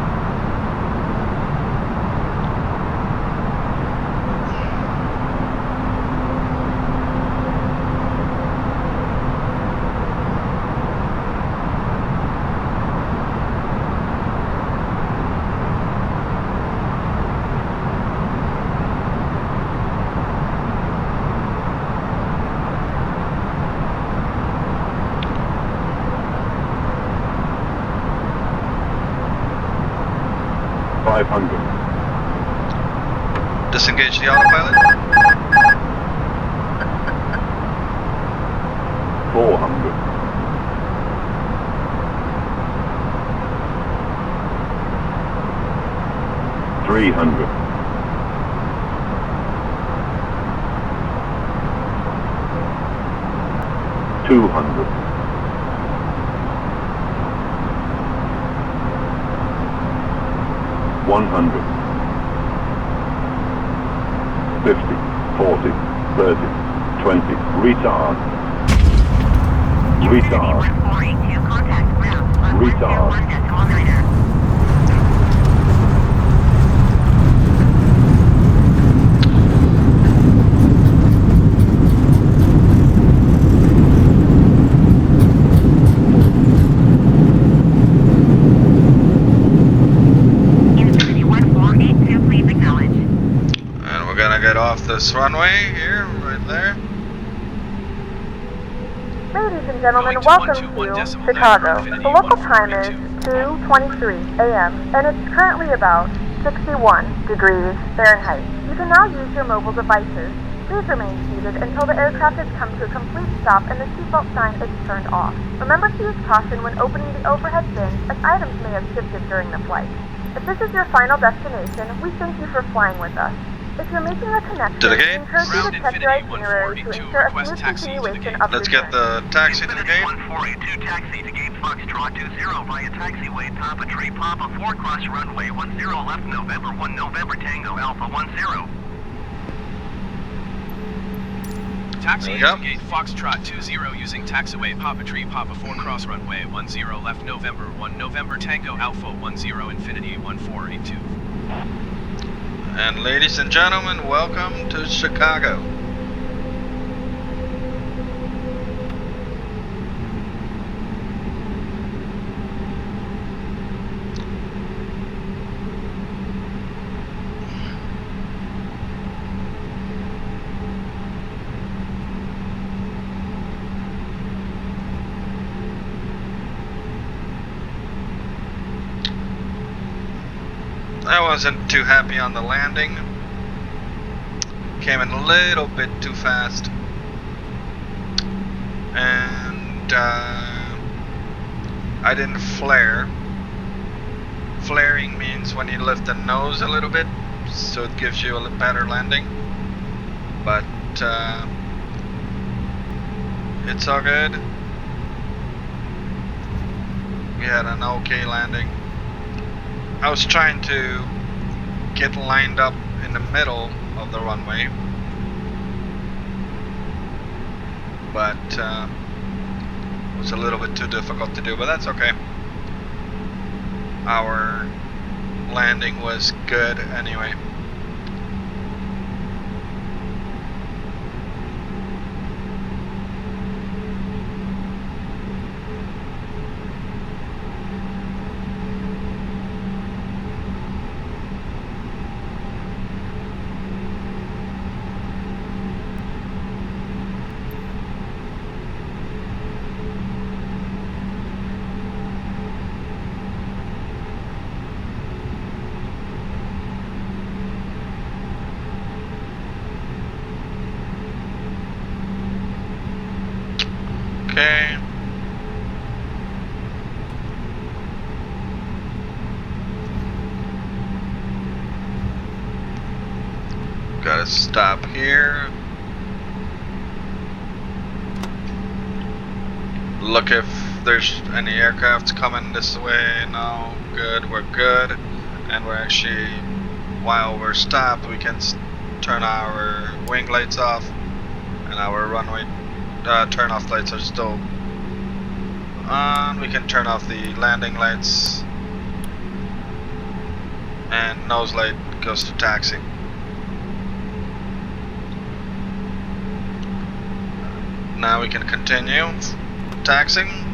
Disengage the autopilot. 400. 300. 200. 100. 50, 40, 30, 20, retard. Retard. 1482 contact ground on Retard. 101.9er. off this runway here, right there. Ladies and gentlemen, Going to welcome 121 to decimal Chicago. 9 for The local time is 142. 2:23 a.m. and it's currently about 61 degrees Fahrenheit. You can now use your mobile devices. Please remain seated until the aircraft has come to a complete stop and the seatbelt sign is turned off. Remember to use caution when opening the overhead bins, as items may have shifted during the flight. If this is your final destination, we thank you for flying with us. If you're making a connection, To the we gate. encourage you to Ground check your Infinity itinerary to 1482, ensure a request smooth taxi to the continuation gate. of Let's your get journey. the taxi to the Infinity gate. 1482 taxi to gate Foxtrot 20 via taxiway Papa Tree Papa 4 cross runway 10 left November 1 November Tango Alpha 10. Taxi There we go. to gate Foxtrot 20 using taxiway Papa Tree Papa 4 cross runway 10 left November 1 November Tango Alpha 10 Infinity 1482. And ladies and gentlemen, welcome to Chicago. I wasn't too happy on the landing. Came in a little bit too fast. And I didn't flare. Flaring means when you lift the nose a little bit, so it gives you a better landing. But it's all good. We had an okay landing. I was trying to get lined up in the middle of the runway, but it was a little bit too difficult to do, but that's okay. Our landing was good anyway. Okay. Gotta stop here. Look if there's any aircrafts coming this way. No, good, we're good. And we're actually, while we're stopped, we can turn our wing lights off, and our runway turn off lights are still on. We can turn off the landing lights, and nose light goes to taxi. Now we can continue taxiing.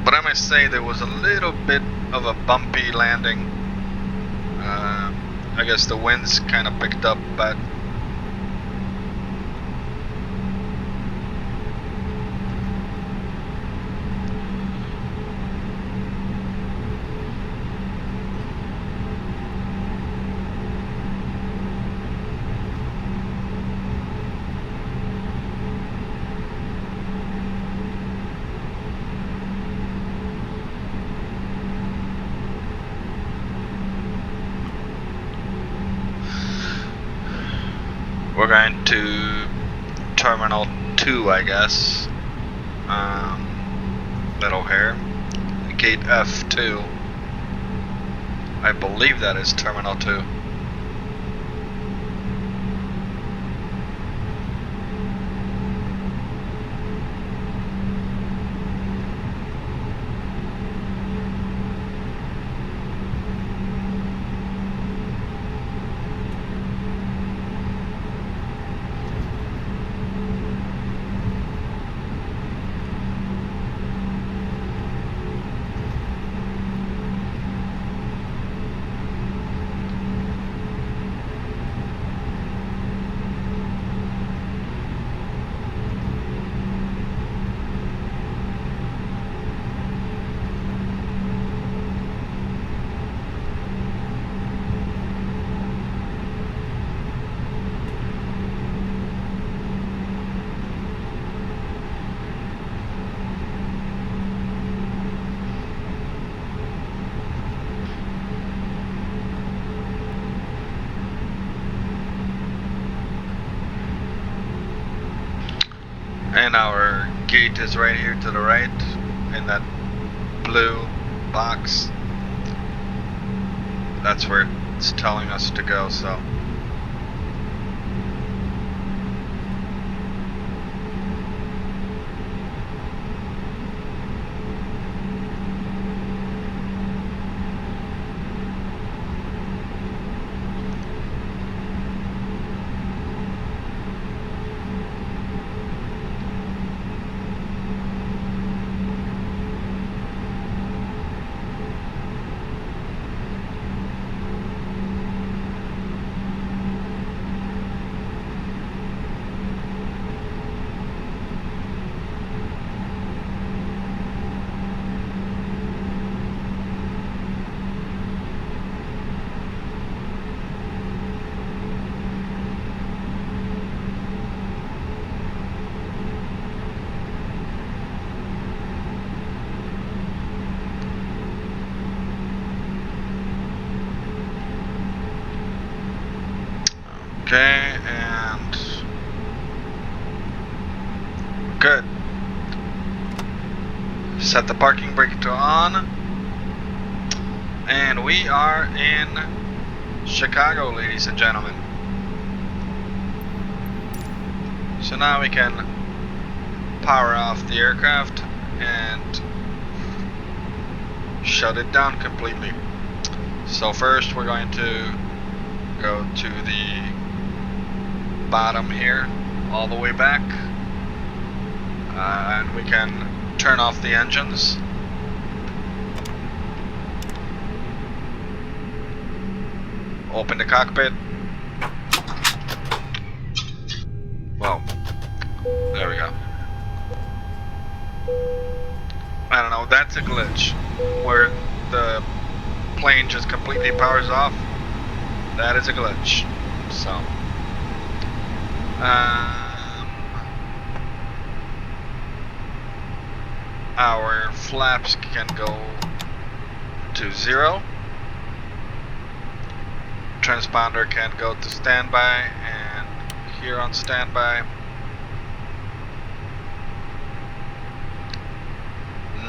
But I must say there was a little bit of a bumpy landing. I guess the winds kind of picked up, but we're going to Terminal 2, I guess. Middle here. Gate F2. I believe that is Terminal 2. And our gate is right here to the right in that blue box. That's where it's telling us to go, so. Okay, and good. Set the parking brake to on. And we are in Chicago, ladies and gentlemen. So now we can power off the aircraft and shut it down completely. So first we're going to go to the bottom here, all the way back, and we can turn off the engines. Open the cockpit. Well, there we go. I don't know, that's a glitch where the plane just completely powers off. That is a glitch. So our flaps can go to 0. Transponder can go to standby, and here on standby.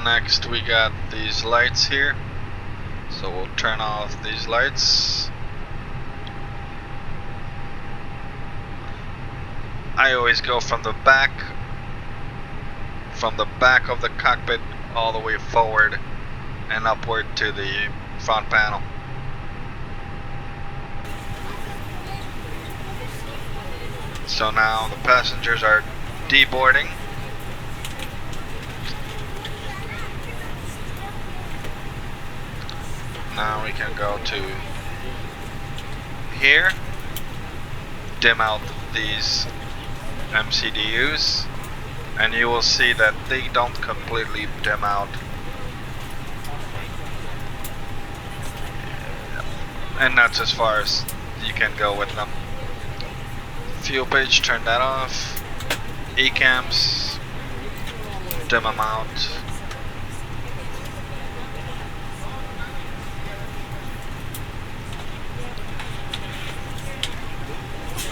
Next we got these lights here, so we'll turn off these lights. I always go from the back of the cockpit all the way forward and upward to the front panel. So now the passengers are deboarding. Now we can go to here, dim out these MCDUs, and you will see that they don't completely dim out. And that's as far as you can go with them. Fuel page, turn that off. E-cams, dim them out.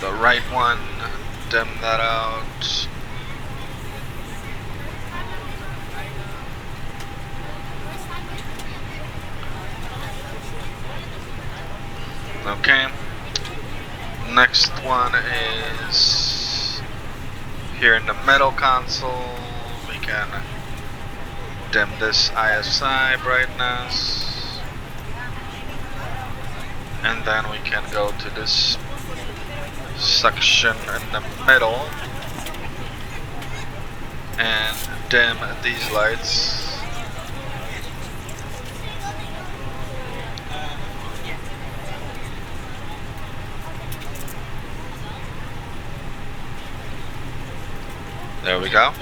The right one, dim that out. Okay. Next one is here in the middle console. We can dim this ISI brightness, and then we can go to this section in the middle and dim these lights. There we go.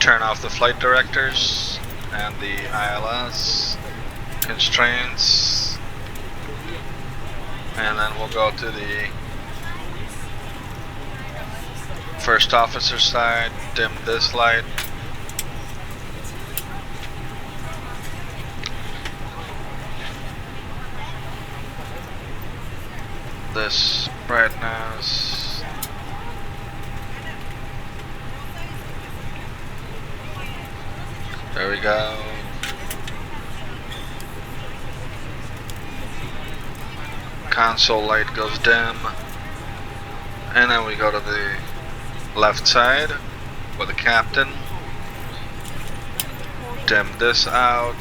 Turn off the flight directors and the ILS constraints, and then we'll go to the first officer side, dim this light. This brightness. There we go. Console light goes dim. And then we go to the left side with the captain. Dim this out.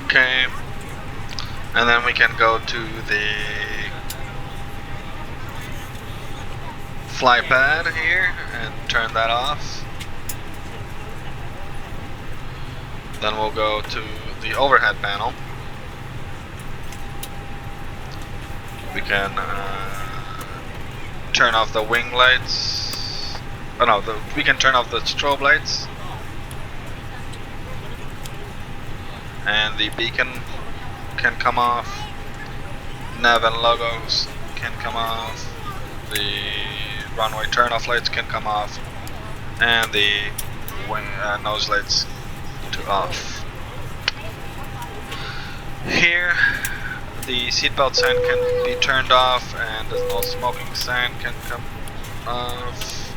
Okay, and then we can go to the fly pad here and turn that off. Then we'll go to the overhead panel. We can turn off the wing lights. Oh no, we can turn off the strobe lights. And the beacon can come off. Nav and logos can come off. The runway turn-off lights can come off. And the wing nose lights to off. Here, the seatbelt sign can be turned off, and the no smoking sign can come off.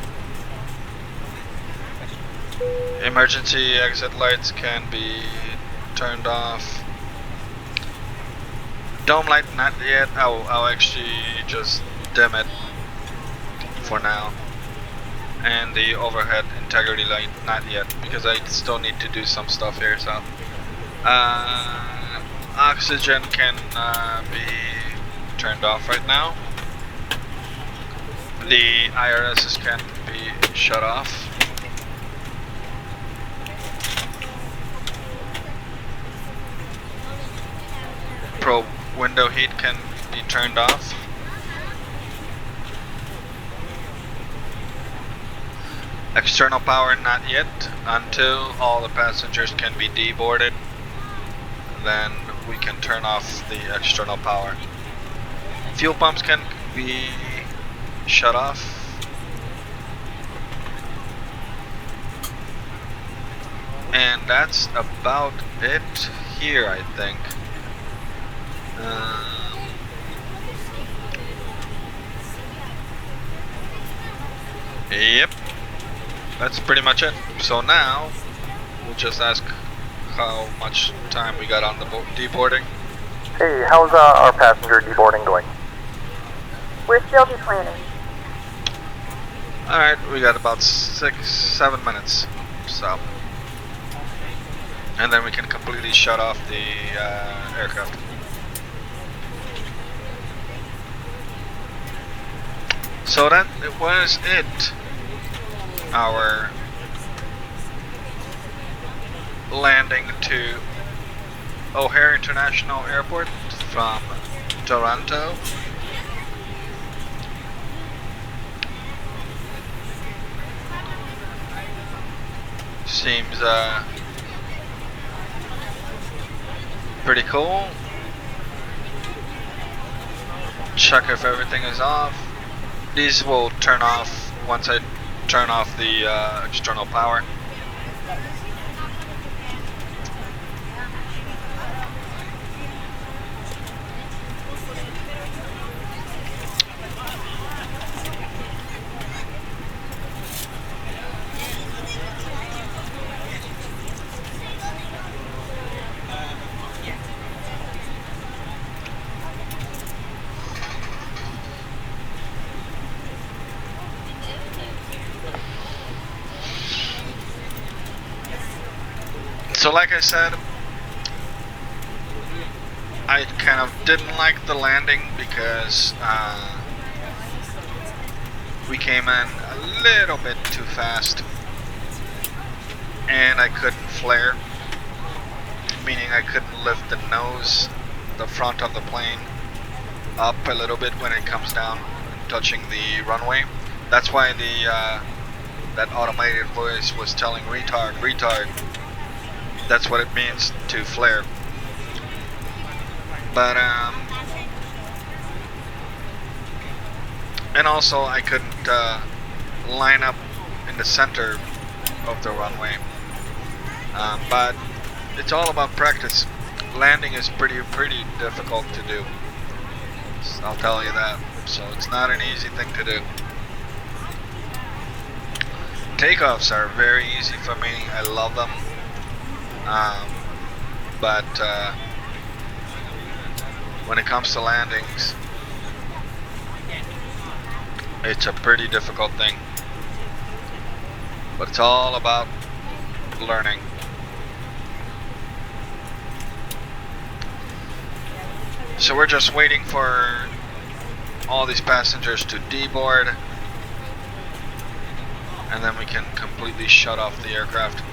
Emergency exit lights can be turned off. Dome light not yet. I'll actually just dim it for now. And the overhead integrity light not yet, because I still need to do some stuff here. So oxygen can be turned off right now. The IRSs can be shut off. Probe window heat can be turned off. External power not yet, until all the passengers can be deboarded. Then we can turn off the external power. Fuel pumps can be shut off. And that's about it here, I think. Yep, that's pretty much it. So now we'll just ask how much time we got on the deboarding. Hey, how's our passenger deboarding going? We're still deplanning. Alright, we got about 6-7 minutes. So, and then we can completely shut off the aircraft. So that was it. Our landing to O'Hare International Airport from Toronto. Seems pretty cool. Check if everything is off. These will turn off once I turn off the external power. So like I said, I kind of didn't like the landing because we came in a little bit too fast and I couldn't flare, meaning I couldn't lift the nose, the front of the plane up a little bit when it comes down touching the runway. That's why the that automated voice was telling retard, retard. That's what it means to flare. But and also I couldn't line up in the center of the runway. But it's all about practice. Landing is pretty difficult to do. I'll tell you that. So it's not an easy thing to do. Takeoffs are very easy for me. I love them. But when it comes to landings, it's a pretty difficult thing. But it's all about learning. So we're just waiting for all these passengers to deboard, and then we can completely shut off the aircraft.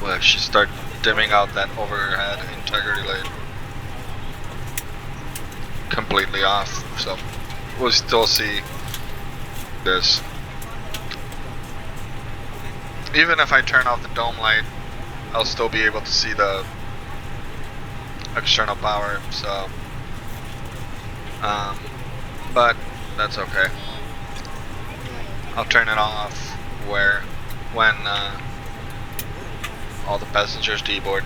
We'll actually start dimming out that overhead integrity light. Completely off, so we'll still see this. Even if I turn off the dome light, I'll still be able to see the external power, so but that's okay. I'll turn it off when all the passengers deboard.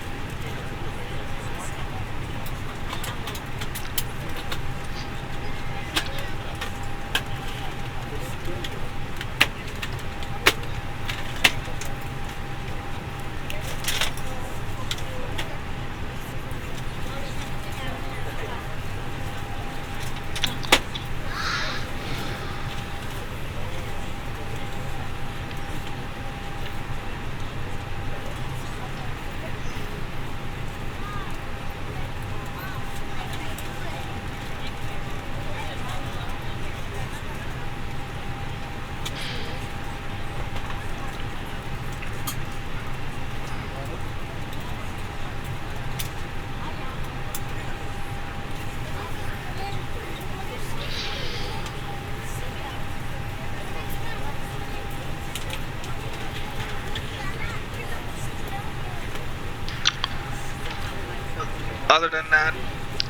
Other than that,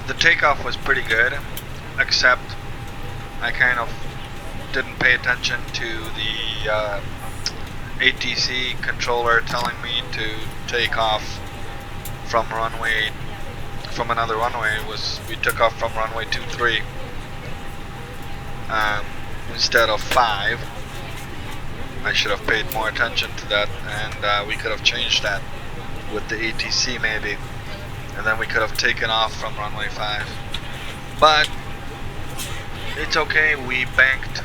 the takeoff was pretty good, except I kind of didn't pay attention to the ATC controller telling me to take off from another runway. We took off from runway 23 instead of 5. I should have paid more attention to that, and we could have changed that with the ATC maybe. And then we could have taken off from runway 5. But it's okay, we banked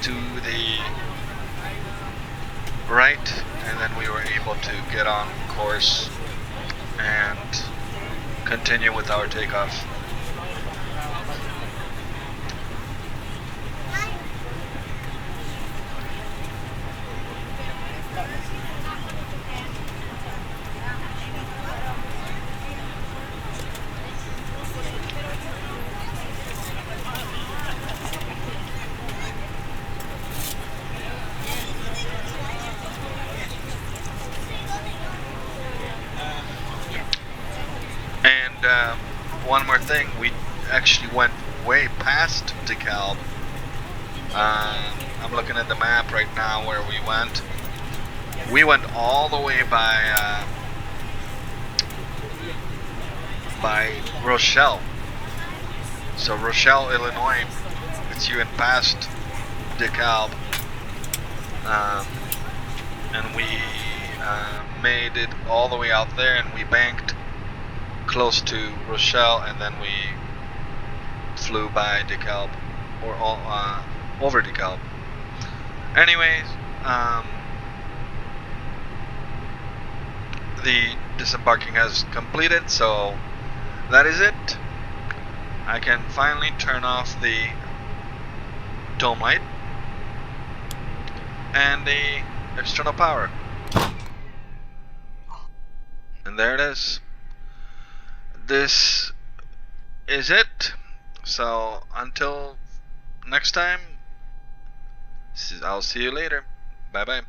to the right, and then we were able to get on course and continue with our takeoff. One more thing, we actually went way past DeKalb. I'm looking at the map right now where we went. We went all the way by Rochelle. So Rochelle, Illinois, it's even past DeKalb. And we made it all the way out there, and we banked close to Rochelle, and then we flew by DeKalb, or over DeKalb. Anyways, the disembarking has completed, so that is it. I can finally turn off the dome light and the external power, and there it is. This is it. So until next time, I'll see you later. Bye bye.